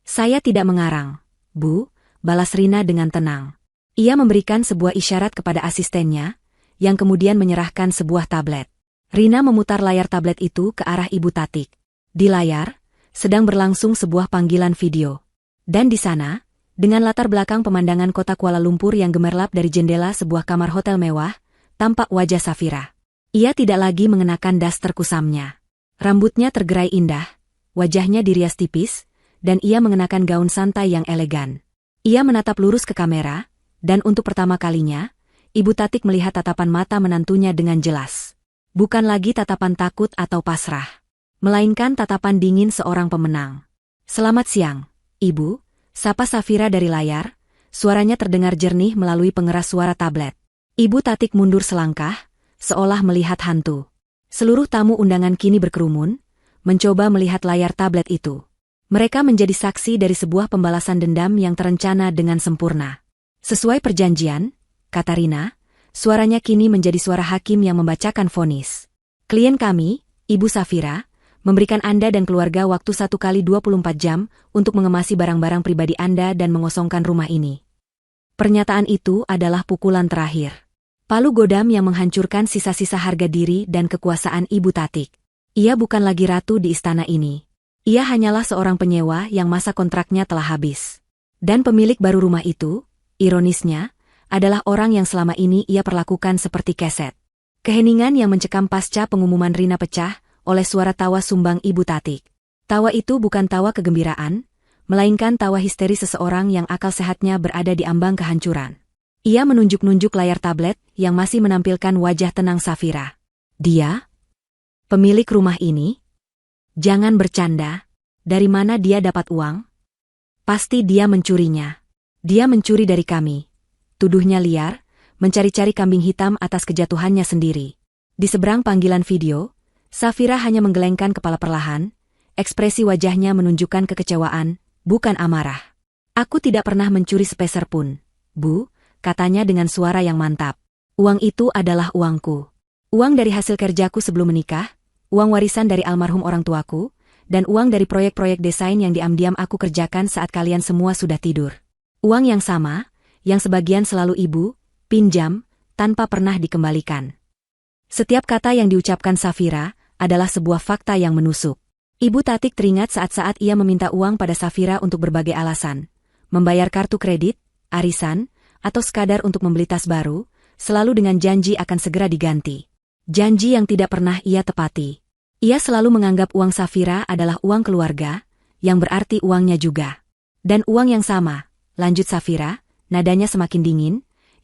"Saya tidak mengarang, Bu," balas Rina dengan tenang. Ia memberikan sebuah isyarat kepada asistennya, yang kemudian menyerahkan sebuah tablet. Rina memutar layar tablet itu ke arah Ibu Tatik. Di layar, sedang berlangsung sebuah panggilan video. Dan di sana, dengan latar belakang pemandangan kota Kuala Lumpur yang gemerlap dari jendela sebuah kamar hotel mewah, tampak wajah Safira. Ia tidak lagi mengenakan daster kusamnya. Rambutnya tergerai indah, wajahnya dirias tipis, dan ia mengenakan gaun santai yang elegan. Ia menatap lurus ke kamera, dan untuk pertama kalinya, Ibu Tatik melihat tatapan mata menantunya dengan jelas. Bukan lagi tatapan takut atau pasrah, melainkan tatapan dingin seorang pemenang. "Selamat siang, Ibu," sapa Safira dari layar, suaranya terdengar jernih melalui pengeras suara tablet. Ibu Tatik mundur selangkah, seolah melihat hantu. Seluruh tamu undangan kini berkerumun, mencoba melihat layar tablet itu. Mereka menjadi saksi dari sebuah pembalasan dendam yang terencana dengan sempurna. "Sesuai perjanjian," kata Rina, suaranya kini menjadi suara hakim yang membacakan vonis. "Klien kami, Ibu Safira, memberikan Anda dan keluarga waktu 1 kali 24 jam untuk mengemasi barang-barang pribadi Anda dan mengosongkan rumah ini." Pernyataan itu adalah pukulan terakhir. Palu godam yang menghancurkan sisa-sisa harga diri dan kekuasaan Ibu Tatik. Ia bukan lagi ratu di istana ini. Ia hanyalah seorang penyewa yang masa kontraknya telah habis. Dan pemilik baru rumah itu, ironisnya, adalah orang yang selama ini ia perlakukan seperti keset. Keheningan yang mencekam pasca pengumuman Rina pecah oleh suara tawa sumbang Ibu Tatik. Tawa itu bukan tawa kegembiraan, melainkan tawa histeris seseorang yang akal sehatnya berada di ambang kehancuran. Ia menunjuk-nunjuk layar tablet yang masih menampilkan wajah tenang Safira. "Dia? Pemilik rumah ini? Jangan bercanda. Dari mana dia dapat uang? Pasti dia mencurinya. Dia mencuri dari kami." Tuduhnya liar, mencari-cari kambing hitam atas kejatuhannya sendiri. Di seberang panggilan video, Safira hanya menggelengkan kepala perlahan, ekspresi wajahnya menunjukkan kekecewaan, bukan amarah. "Aku tidak pernah mencuri sepeser pun, Bu," katanya dengan suara yang mantap. "Uang itu adalah uangku. Uang dari hasil kerjaku sebelum menikah, uang warisan dari almarhum orang tuaku, dan uang dari proyek-proyek desain yang diam-diam aku kerjakan saat kalian semua sudah tidur. Uang yang sama, yang sebagian selalu Ibu pinjam, tanpa pernah dikembalikan." Setiap kata yang diucapkan Safira adalah sebuah fakta yang menusuk. Ibu Tatik teringat saat-saat ia meminta uang pada Safira untuk berbagai alasan, membayar kartu kredit, arisan, atau sekadar untuk membeli tas baru, selalu dengan janji akan segera diganti. Janji yang tidak pernah ia tepati. Ia selalu menganggap uang Safira adalah uang keluarga, yang berarti uangnya juga. "Dan uang yang sama," lanjut Safira, nadanya semakin dingin,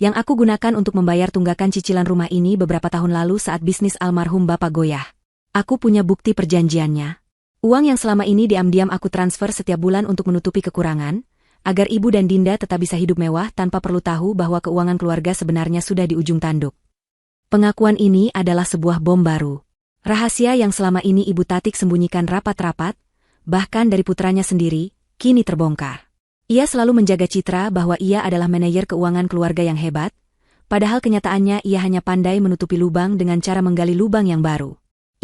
"yang aku gunakan untuk membayar tunggakan cicilan rumah ini beberapa tahun lalu saat bisnis almarhum Bapak goyah. Aku punya bukti perjanjiannya. Uang yang selama ini diam-diam aku transfer setiap bulan untuk menutupi kekurangan, agar Ibu dan Dinda tetap bisa hidup mewah tanpa perlu tahu bahwa keuangan keluarga sebenarnya sudah di ujung tanduk." Pengakuan ini adalah sebuah bom baru. Rahasia yang selama ini Ibu Tatik sembunyikan rapat-rapat, bahkan dari putranya sendiri, kini terbongkar. Ia selalu menjaga citra bahwa ia adalah manajer keuangan keluarga yang hebat, padahal kenyataannya ia hanya pandai menutupi lubang dengan cara menggali lubang yang baru.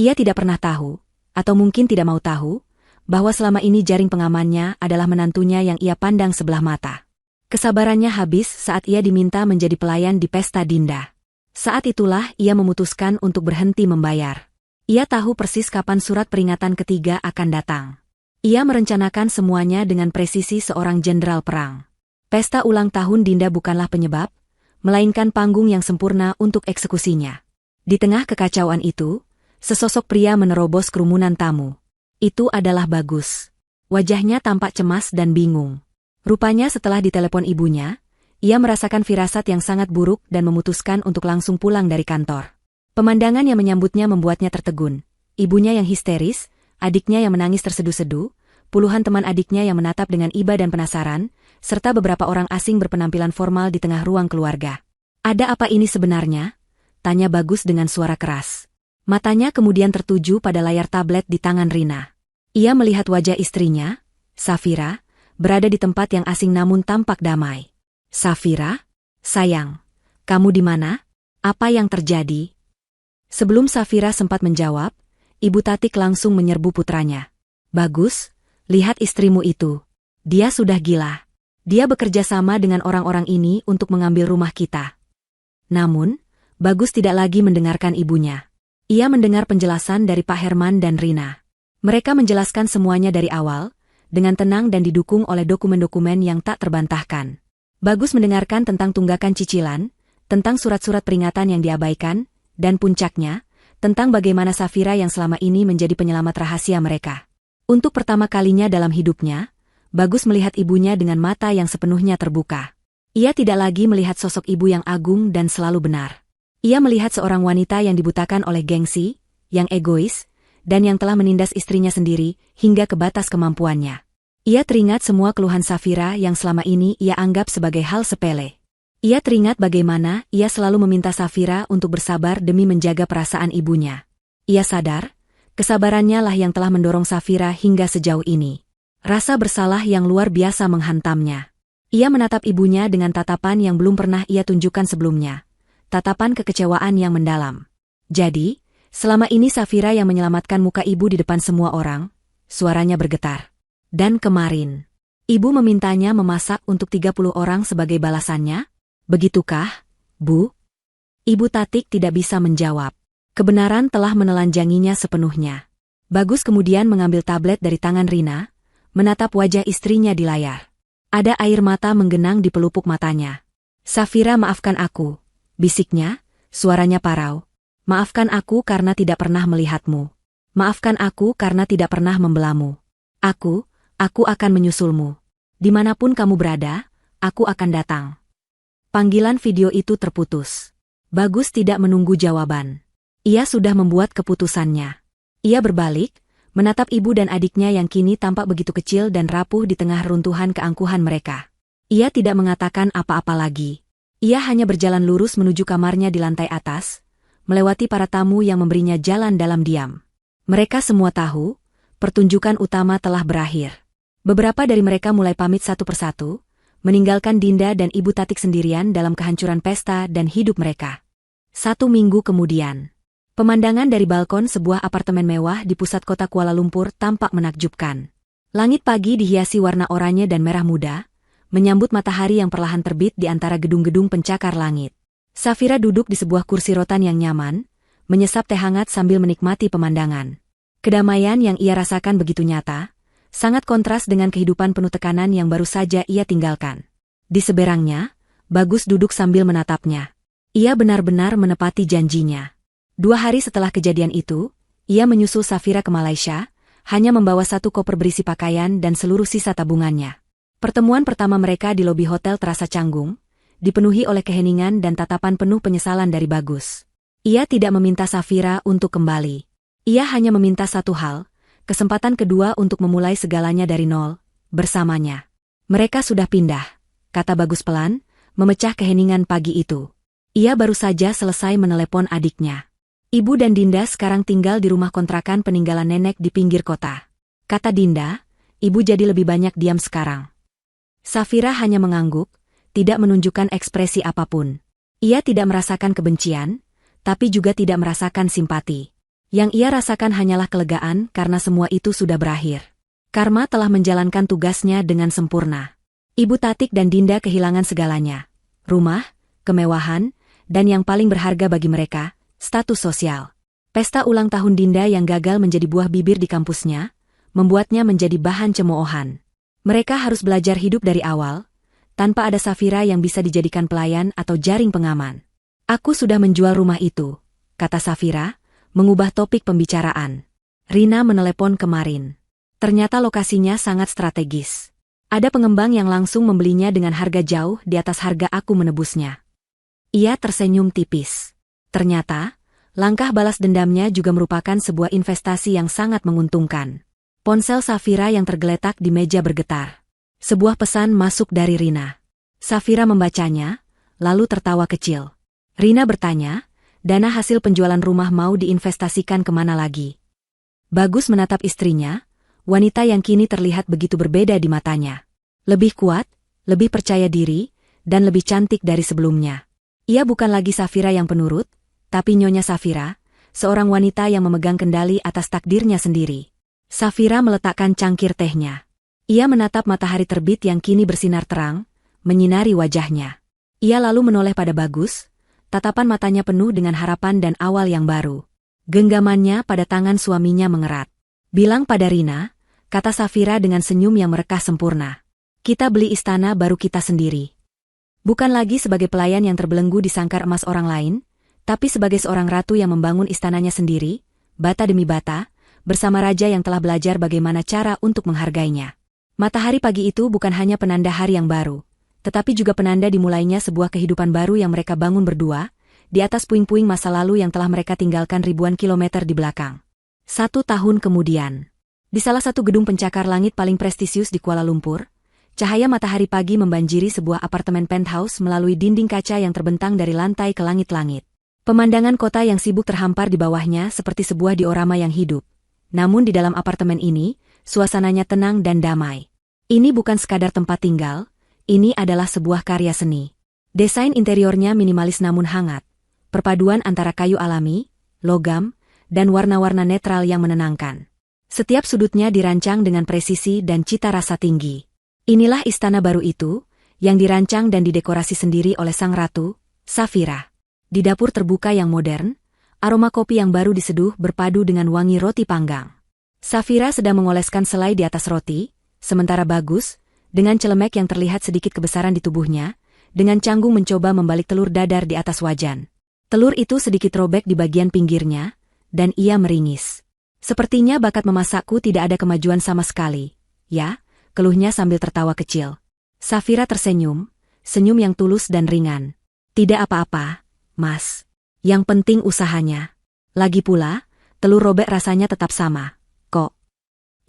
Ia tidak pernah tahu, atau mungkin tidak mau tahu, bahwa selama ini jaring pengamannya adalah menantunya yang ia pandang sebelah mata. Kesabarannya habis saat ia diminta menjadi pelayan di pesta Dinda. Saat itulah ia memutuskan untuk berhenti membayar. Ia tahu persis kapan surat peringatan ketiga akan datang. Ia merencanakan semuanya dengan presisi seorang jenderal perang. Pesta ulang tahun Dinda bukanlah penyebab, melainkan panggung yang sempurna untuk eksekusinya. Di tengah kekacauan itu, sesosok pria menerobos kerumunan tamu. Itu adalah Bagus. Wajahnya tampak cemas dan bingung. Rupanya setelah ditelepon ibunya, ia merasakan firasat yang sangat buruk dan memutuskan untuk langsung pulang dari kantor. Pemandangan yang menyambutnya membuatnya tertegun. Ibunya yang histeris, adiknya yang menangis terseduh-seduh, puluhan teman adiknya yang menatap dengan iba dan penasaran, serta beberapa orang asing berpenampilan formal di tengah ruang keluarga. "Ada apa ini sebenarnya?" tanya Bagus dengan suara keras. Matanya kemudian tertuju pada layar tablet di tangan Rina. Ia melihat wajah istrinya, Safira, berada di tempat yang asing namun tampak damai. "Safira? Sayang, kamu di mana? Apa yang terjadi?" Sebelum Safira sempat menjawab, Ibu Tatik langsung menyerbu putranya. "Bagus, lihat istrimu itu. Dia sudah gila. Dia bekerja sama dengan orang-orang ini untuk mengambil rumah kita." Namun, Bagus tidak lagi mendengarkan ibunya. Ia mendengar penjelasan dari Pak Herman dan Rina. Mereka menjelaskan semuanya dari awal, dengan tenang dan didukung oleh dokumen-dokumen yang tak terbantahkan. Bagus mendengarkan tentang tunggakan cicilan, tentang surat-surat peringatan yang diabaikan, dan puncaknya, tentang bagaimana Safira yang selama ini menjadi penyelamat rahasia mereka. Untuk pertama kalinya dalam hidupnya, Bagus melihat ibunya dengan mata yang sepenuhnya terbuka. Ia tidak lagi melihat sosok ibu yang agung dan selalu benar. Ia melihat seorang wanita yang dibutakan oleh gengsi, yang egois, dan yang telah menindas istrinya sendiri hingga ke batas kemampuannya. Ia teringat semua keluhan Safira yang selama ini ia anggap sebagai hal sepele. Ia teringat bagaimana ia selalu meminta Safira untuk bersabar demi menjaga perasaan ibunya. Ia sadar, kesabarannya lah yang telah mendorong Safira hingga sejauh ini. Rasa bersalah yang luar biasa menghantamnya. Ia menatap ibunya dengan tatapan yang belum pernah ia tunjukkan sebelumnya. Tatapan kekecewaan yang mendalam. Jadi, selama ini Safira yang menyelamatkan muka ibu di depan semua orang, suaranya bergetar. Dan kemarin, ibu memintanya memasak untuk 30 orang sebagai balasannya? Begitukah, Bu? Ibu Tatik tidak bisa menjawab. Kebenaran telah menelanjanginya sepenuhnya. Bagus kemudian mengambil tablet dari tangan Rina, menatap wajah istrinya di layar. Ada air mata menggenang di pelupuk matanya. Safira, maafkan aku, bisiknya, suaranya parau. Maafkan aku karena tidak pernah melihatmu. Maafkan aku karena tidak pernah membelamu. Aku akan menyusulmu. Dimanapun kamu berada, aku akan datang. Panggilan video itu terputus. Bagus tidak menunggu jawaban. Ia sudah membuat keputusannya. Ia berbalik, menatap ibu dan adiknya yang kini tampak begitu kecil dan rapuh di tengah runtuhan keangkuhan mereka. Ia tidak mengatakan apa-apa lagi. Ia hanya berjalan lurus menuju kamarnya di lantai atas, melewati para tamu yang memberinya jalan dalam diam. Mereka semua tahu, pertunjukan utama telah berakhir. Beberapa dari mereka mulai pamit satu persatu, meninggalkan Dinda dan Ibu Tatik sendirian dalam kehancuran pesta dan hidup mereka. 1 minggu kemudian. Pemandangan dari balkon sebuah apartemen mewah di pusat kota Kuala Lumpur tampak menakjubkan. Langit pagi dihiasi warna oranye dan merah muda, menyambut matahari yang perlahan terbit di antara gedung-gedung pencakar langit. Safira duduk di sebuah kursi rotan yang nyaman, menyesap teh hangat sambil menikmati pemandangan. Kedamaian yang ia rasakan begitu nyata, sangat kontras dengan kehidupan penuh tekanan yang baru saja ia tinggalkan. Di seberangnya, Bagus duduk sambil menatapnya. Ia benar-benar menepati janjinya. 2 hari setelah kejadian itu, ia menyusul Safira ke Malaysia, hanya membawa 1 koper berisi pakaian dan seluruh sisa tabungannya. Pertemuan pertama mereka di lobi hotel terasa canggung, dipenuhi oleh keheningan dan tatapan penuh penyesalan dari Bagus. Ia tidak meminta Safira untuk kembali. Ia hanya meminta satu hal, kesempatan kedua untuk memulai segalanya dari nol, bersamanya. Mereka sudah pindah, kata Bagus pelan, memecah keheningan pagi itu. Ia baru saja selesai menelepon adiknya. Ibu dan Dinda sekarang tinggal di rumah kontrakan peninggalan nenek di pinggir kota. Kata Dinda, ibu jadi lebih banyak diam sekarang. Safira hanya mengangguk, tidak menunjukkan ekspresi apapun. Ia tidak merasakan kebencian, tapi juga tidak merasakan simpati. Yang ia rasakan hanyalah kelegaan karena semua itu sudah berakhir. Karma telah menjalankan tugasnya dengan sempurna. Ibu Tatik dan Dinda kehilangan segalanya. Rumah, kemewahan, dan yang paling berharga bagi mereka, status sosial. Pesta ulang tahun Dinda yang gagal menjadi buah bibir di kampusnya, membuatnya menjadi bahan cemoohan. Mereka harus belajar hidup dari awal, tanpa ada Safira yang bisa dijadikan pelayan atau jaring pengaman. Aku sudah menjual rumah itu, kata Safira, mengubah topik pembicaraan. Rina menelepon kemarin. Ternyata lokasinya sangat strategis. Ada pengembang yang langsung membelinya dengan harga jauh di atas harga aku menebusnya. Ia tersenyum tipis. Ternyata, langkah balas dendamnya juga merupakan sebuah investasi yang sangat menguntungkan. Ponsel Safira yang tergeletak di meja bergetar. Sebuah pesan masuk dari Rina. Safira membacanya, lalu tertawa kecil. Rina bertanya, dana hasil penjualan rumah mau diinvestasikan kemana lagi? Bagus menatap istrinya, wanita yang kini terlihat begitu berbeda di matanya. Lebih kuat, lebih percaya diri, dan lebih cantik dari sebelumnya. Ia bukan lagi Safira yang penurut, tapi Nyonya Safira, seorang wanita yang memegang kendali atas takdirnya sendiri. Safira meletakkan cangkir tehnya. Ia menatap matahari terbit yang kini bersinar terang, menyinari wajahnya. Ia lalu menoleh pada Bagus, tatapan matanya penuh dengan harapan dan awal yang baru. Genggamannya pada tangan suaminya mengerat. Bilang pada Rina, kata Safira dengan senyum yang merekah sempurna. Kita beli istana baru kita sendiri. Bukan lagi sebagai pelayan yang terbelenggu di sangkar emas orang lain, tapi sebagai seorang ratu yang membangun istananya sendiri, bata demi bata, bersama raja yang telah belajar bagaimana cara untuk menghargainya. Matahari pagi itu bukan hanya penanda hari yang baru, tetapi juga penanda dimulainya sebuah kehidupan baru yang mereka bangun berdua, di atas puing-puing masa lalu yang telah mereka tinggalkan ribuan kilometer di belakang. 1 tahun kemudian, di salah satu gedung pencakar langit paling prestisius di Kuala Lumpur, cahaya matahari pagi membanjiri sebuah apartemen penthouse melalui dinding kaca yang terbentang dari lantai ke langit-langit. Pemandangan kota yang sibuk terhampar di bawahnya seperti sebuah diorama yang hidup. Namun di dalam apartemen ini, suasananya tenang dan damai. Ini bukan sekadar tempat tinggal, ini adalah sebuah karya seni. Desain interiornya minimalis namun hangat. Perpaduan antara kayu alami, logam, dan warna-warna netral yang menenangkan. Setiap sudutnya dirancang dengan presisi dan cita rasa tinggi. Inilah istana baru itu, yang dirancang dan didekorasi sendiri oleh sang ratu, Safira. Di dapur terbuka yang modern, aroma kopi yang baru diseduh berpadu dengan wangi roti panggang. Safira sedang mengoleskan selai di atas roti, sementara Bagus, dengan celemek yang terlihat sedikit kebesaran di tubuhnya, dengan canggung mencoba membalik telur dadar di atas wajan. Telur itu sedikit robek di bagian pinggirnya, dan ia meringis. Sepertinya bakat memasakku tidak ada kemajuan sama sekali, ya, keluhnya sambil tertawa kecil. Safira tersenyum, senyum yang tulus dan ringan. Tidak apa-apa, Mas. Yang penting usahanya. Lagi pula, telur robek rasanya tetap sama, kok.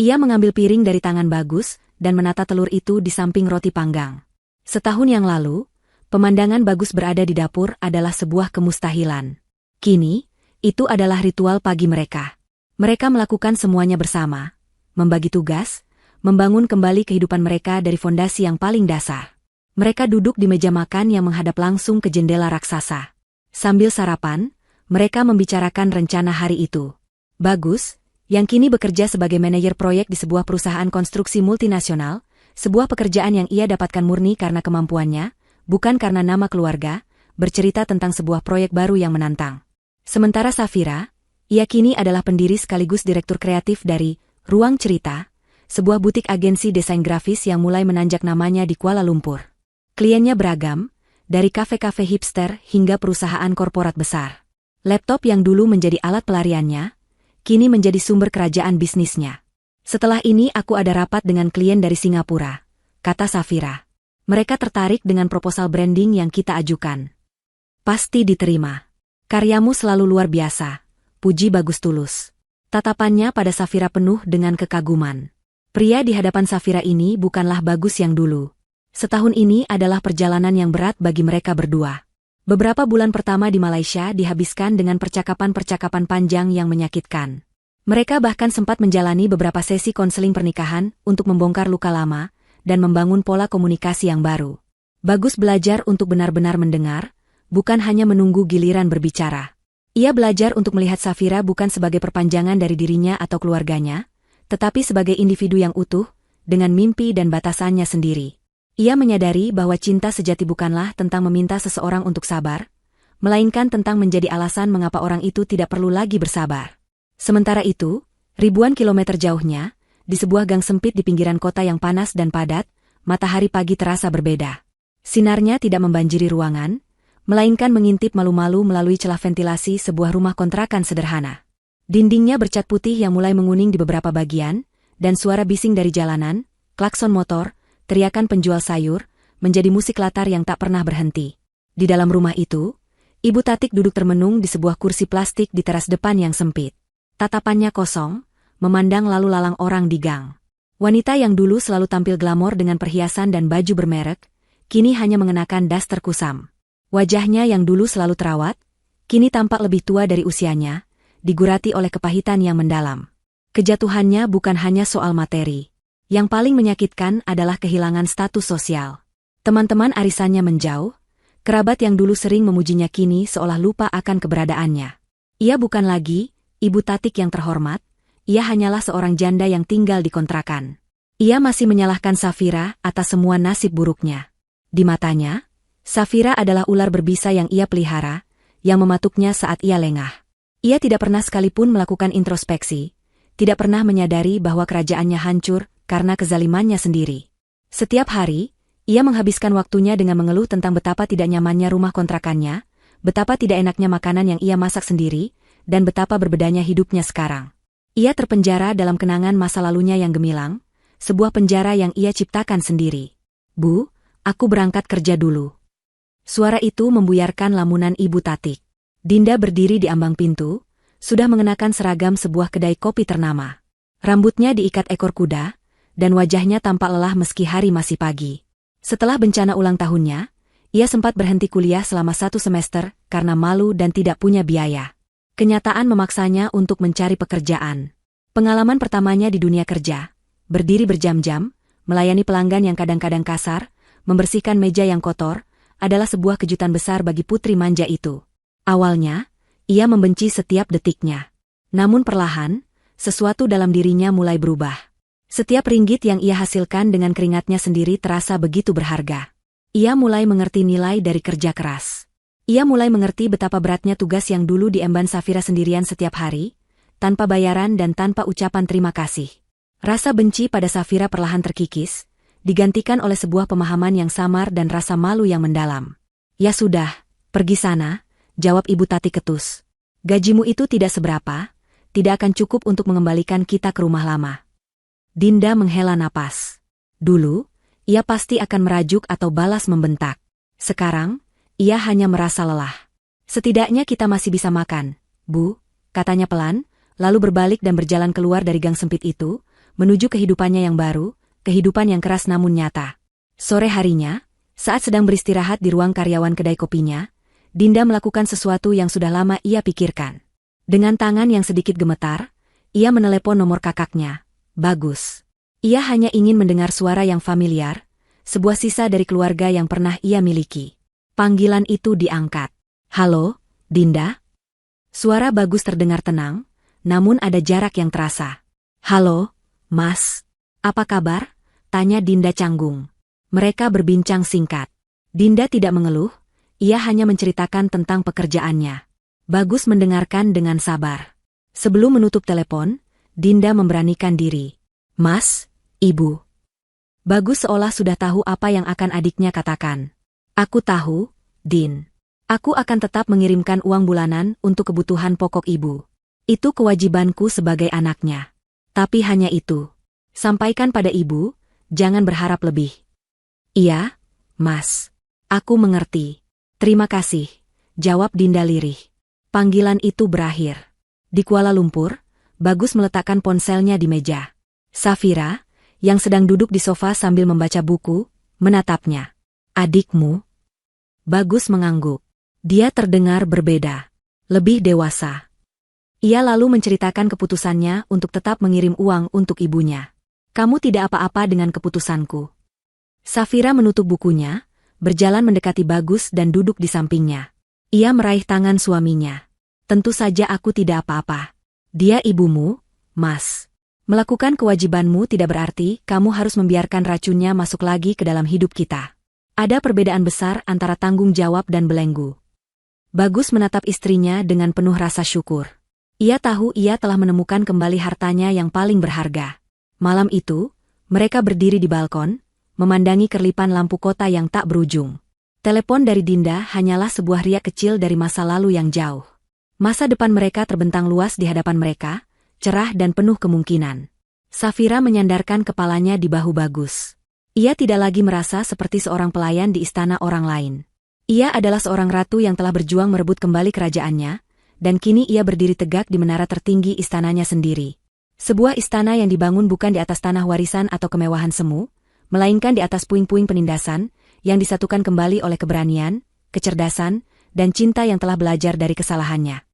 Ia mengambil piring dari tangan Bagus, dan menata telur itu di samping roti panggang. Setahun yang lalu, pemandangan Bagus berada di dapur adalah sebuah kemustahilan. Kini, itu adalah ritual pagi mereka. Mereka melakukan semuanya bersama, membagi tugas, membangun kembali kehidupan mereka dari fondasi yang paling dasar. Mereka duduk di meja makan yang menghadap langsung ke jendela raksasa. Sambil sarapan, mereka membicarakan rencana hari itu. Bagus, yang kini bekerja sebagai manajer proyek di sebuah perusahaan konstruksi multinasional, sebuah pekerjaan yang ia dapatkan murni karena kemampuannya, bukan karena nama keluarga, bercerita tentang sebuah proyek baru yang menantang. Sementara Safira, ia kini adalah pendiri sekaligus direktur kreatif dari Ruang Cerita, sebuah butik agensi desain grafis yang mulai menanjak namanya di Kuala Lumpur. Kliennya beragam, dari kafe-kafe hipster hingga perusahaan korporat besar. Laptop yang dulu menjadi alat pelariannya, kini menjadi sumber kerajaan bisnisnya. Setelah ini aku ada rapat dengan klien dari Singapura, kata Safira. Mereka tertarik dengan proposal branding yang kita ajukan. Pasti diterima. Karyamu selalu luar biasa, puji Bagus tulus. Tatapannya pada Safira penuh dengan kekaguman. Pria di hadapan Safira ini bukanlah Bagus yang dulu. Setahun ini adalah perjalanan yang berat bagi mereka berdua. Beberapa bulan pertama di Malaysia dihabiskan dengan percakapan-percakapan panjang yang menyakitkan. Mereka bahkan sempat menjalani beberapa sesi konseling pernikahan untuk membongkar luka lama dan membangun pola komunikasi yang baru. Bagus belajar untuk benar-benar mendengar, bukan hanya menunggu giliran berbicara. Ia belajar untuk melihat Safira bukan sebagai perpanjangan dari dirinya atau keluarganya, tetapi sebagai individu yang utuh, dengan mimpi dan batasannya sendiri. Ia menyadari bahwa cinta sejati bukanlah tentang meminta seseorang untuk sabar, melainkan tentang menjadi alasan mengapa orang itu tidak perlu lagi bersabar. Sementara itu, ribuan kilometer jauhnya, di sebuah gang sempit di pinggiran kota yang panas dan padat, matahari pagi terasa berbeda. Sinarnya tidak membanjiri ruangan, melainkan mengintip malu-malu melalui celah ventilasi sebuah rumah kontrakan sederhana. Dindingnya bercat putih yang mulai menguning di beberapa bagian, dan suara bising dari jalanan, klakson motor, teriakan penjual sayur, menjadi musik latar yang tak pernah berhenti. Di dalam rumah itu, Ibu Tatik duduk termenung di sebuah kursi plastik di teras depan yang sempit. Tatapannya kosong, memandang lalu lalang orang di gang. Wanita yang dulu selalu tampil glamor dengan perhiasan dan baju bermerek, kini hanya mengenakan daster kusam. Wajahnya yang dulu selalu terawat, kini tampak lebih tua dari usianya, digurati oleh kepahitan yang mendalam. Kejatuhannya bukan hanya soal materi. Yang paling menyakitkan adalah kehilangan status sosial. Teman-teman arisannya menjauh, kerabat yang dulu sering memujinya kini seolah lupa akan keberadaannya. Ia bukan lagi Ibu Tatik yang terhormat, ia hanyalah seorang janda yang tinggal di kontrakan. Ia masih menyalahkan Safira atas semua nasib buruknya. Di matanya, Safira adalah ular berbisa yang ia pelihara, yang mematuknya saat ia lengah. Ia tidak pernah sekalipun melakukan introspeksi, tidak pernah menyadari bahwa kerajaannya hancur karena kezalimannya sendiri. Setiap hari, ia menghabiskan waktunya dengan mengeluh tentang betapa tidak nyamannya rumah kontrakannya, betapa tidak enaknya makanan yang ia masak sendiri, dan betapa berbedanya hidupnya sekarang. Ia terpenjara dalam kenangan masa lalunya yang gemilang, sebuah penjara yang ia ciptakan sendiri. "Bu, aku berangkat kerja dulu." Suara itu membuyarkan lamunan Ibu Tatik. Dinda berdiri di ambang pintu, sudah mengenakan seragam sebuah kedai kopi ternama. Rambutnya diikat ekor kuda, dan wajahnya tampak lelah meski hari masih pagi. Setelah bencana ulang tahunnya, ia sempat berhenti kuliah selama 1 semester karena malu dan tidak punya biaya. Kenyataan memaksanya untuk mencari pekerjaan. Pengalaman pertamanya di dunia kerja, berdiri berjam-jam, melayani pelanggan yang kadang-kadang kasar, membersihkan meja yang kotor, adalah sebuah kejutan besar bagi putri manja itu. Awalnya, ia membenci setiap detiknya. Namun perlahan, sesuatu dalam dirinya mulai berubah. Setiap ringgit yang ia hasilkan dengan keringatnya sendiri terasa begitu berharga. Ia mulai mengerti nilai dari kerja keras. Ia mulai mengerti betapa beratnya tugas yang dulu diemban Safira sendirian setiap hari, tanpa bayaran dan tanpa ucapan terima kasih. Rasa benci pada Safira perlahan terkikis, digantikan oleh sebuah pemahaman yang samar dan rasa malu yang mendalam. "Ya sudah, pergi sana," jawab Ibu Tati ketus. "Gajimu itu tidak seberapa, tidak akan cukup untuk mengembalikan kita ke rumah lama." Dinda menghela napas. Dulu, ia pasti akan merajuk atau balas membentak. Sekarang, ia hanya merasa lelah. "Setidaknya kita masih bisa makan, Bu," katanya pelan, lalu berbalik dan berjalan keluar dari gang sempit itu, menuju kehidupannya yang baru, kehidupan yang keras namun nyata. Sore harinya, saat sedang beristirahat di ruang karyawan kedai kopinya, Dinda melakukan sesuatu yang sudah lama ia pikirkan. Dengan tangan yang sedikit gemetar, ia menelepon nomor kakaknya, Bagus. Ia hanya ingin mendengar suara yang familiar, sebuah sisa dari keluarga yang pernah ia miliki. Panggilan itu diangkat. "Halo, Dinda?" Suara Bagus terdengar tenang, namun ada jarak yang terasa. "Halo, Mas. Apa kabar?" tanya Dinda canggung. Mereka berbincang singkat. Dinda tidak mengeluh, ia hanya menceritakan tentang pekerjaannya. Bagus mendengarkan dengan sabar. Sebelum menutup telepon, Dinda memberanikan diri. "Mas, Ibu." Bagus seolah sudah tahu apa yang akan adiknya katakan. "Aku tahu, Din. Aku akan tetap mengirimkan uang bulanan untuk kebutuhan pokok Ibu. Itu kewajibanku sebagai anaknya. Tapi hanya itu. Sampaikan pada Ibu, jangan berharap lebih." "Iya, Mas. Aku mengerti. Terima kasih," jawab Dinda lirih. Panggilan itu berakhir. Di Kuala Lumpur, Bagus meletakkan ponselnya di meja. Safira, yang sedang duduk di sofa sambil membaca buku, menatapnya. "Adikmu?" Bagus mengangguk. Dia terdengar berbeda. Lebih dewasa. Ia lalu menceritakan keputusannya untuk tetap mengirim uang untuk ibunya. "Kamu tidak apa-apa dengan keputusanku." Safira menutup bukunya, berjalan mendekati Bagus dan duduk di sampingnya. Ia meraih tangan suaminya. "Tentu saja aku tidak apa-apa. Dia ibumu, Mas. Melakukan kewajibanmu tidak berarti kamu harus membiarkan racunnya masuk lagi ke dalam hidup kita. Ada perbedaan besar antara tanggung jawab dan belenggu." Bagus menatap istrinya dengan penuh rasa syukur. Ia tahu ia telah menemukan kembali hartanya yang paling berharga. Malam itu, mereka berdiri di balkon, memandangi kerlipan lampu kota yang tak berujung. Telepon dari Dinda hanyalah sebuah riak kecil dari masa lalu yang jauh. Masa depan mereka terbentang luas di hadapan mereka, cerah dan penuh kemungkinan. Safira menyandarkan kepalanya di bahu Bagus. Ia tidak lagi merasa seperti seorang pelayan di istana orang lain. Ia adalah seorang ratu yang telah berjuang merebut kembali kerajaannya, dan kini ia berdiri tegak di menara tertinggi istananya sendiri. Sebuah istana yang dibangun bukan di atas tanah warisan atau kemewahan semu, melainkan di atas puing-puing penindasan, yang disatukan kembali oleh keberanian, kecerdasan, dan cinta yang telah belajar dari kesalahannya.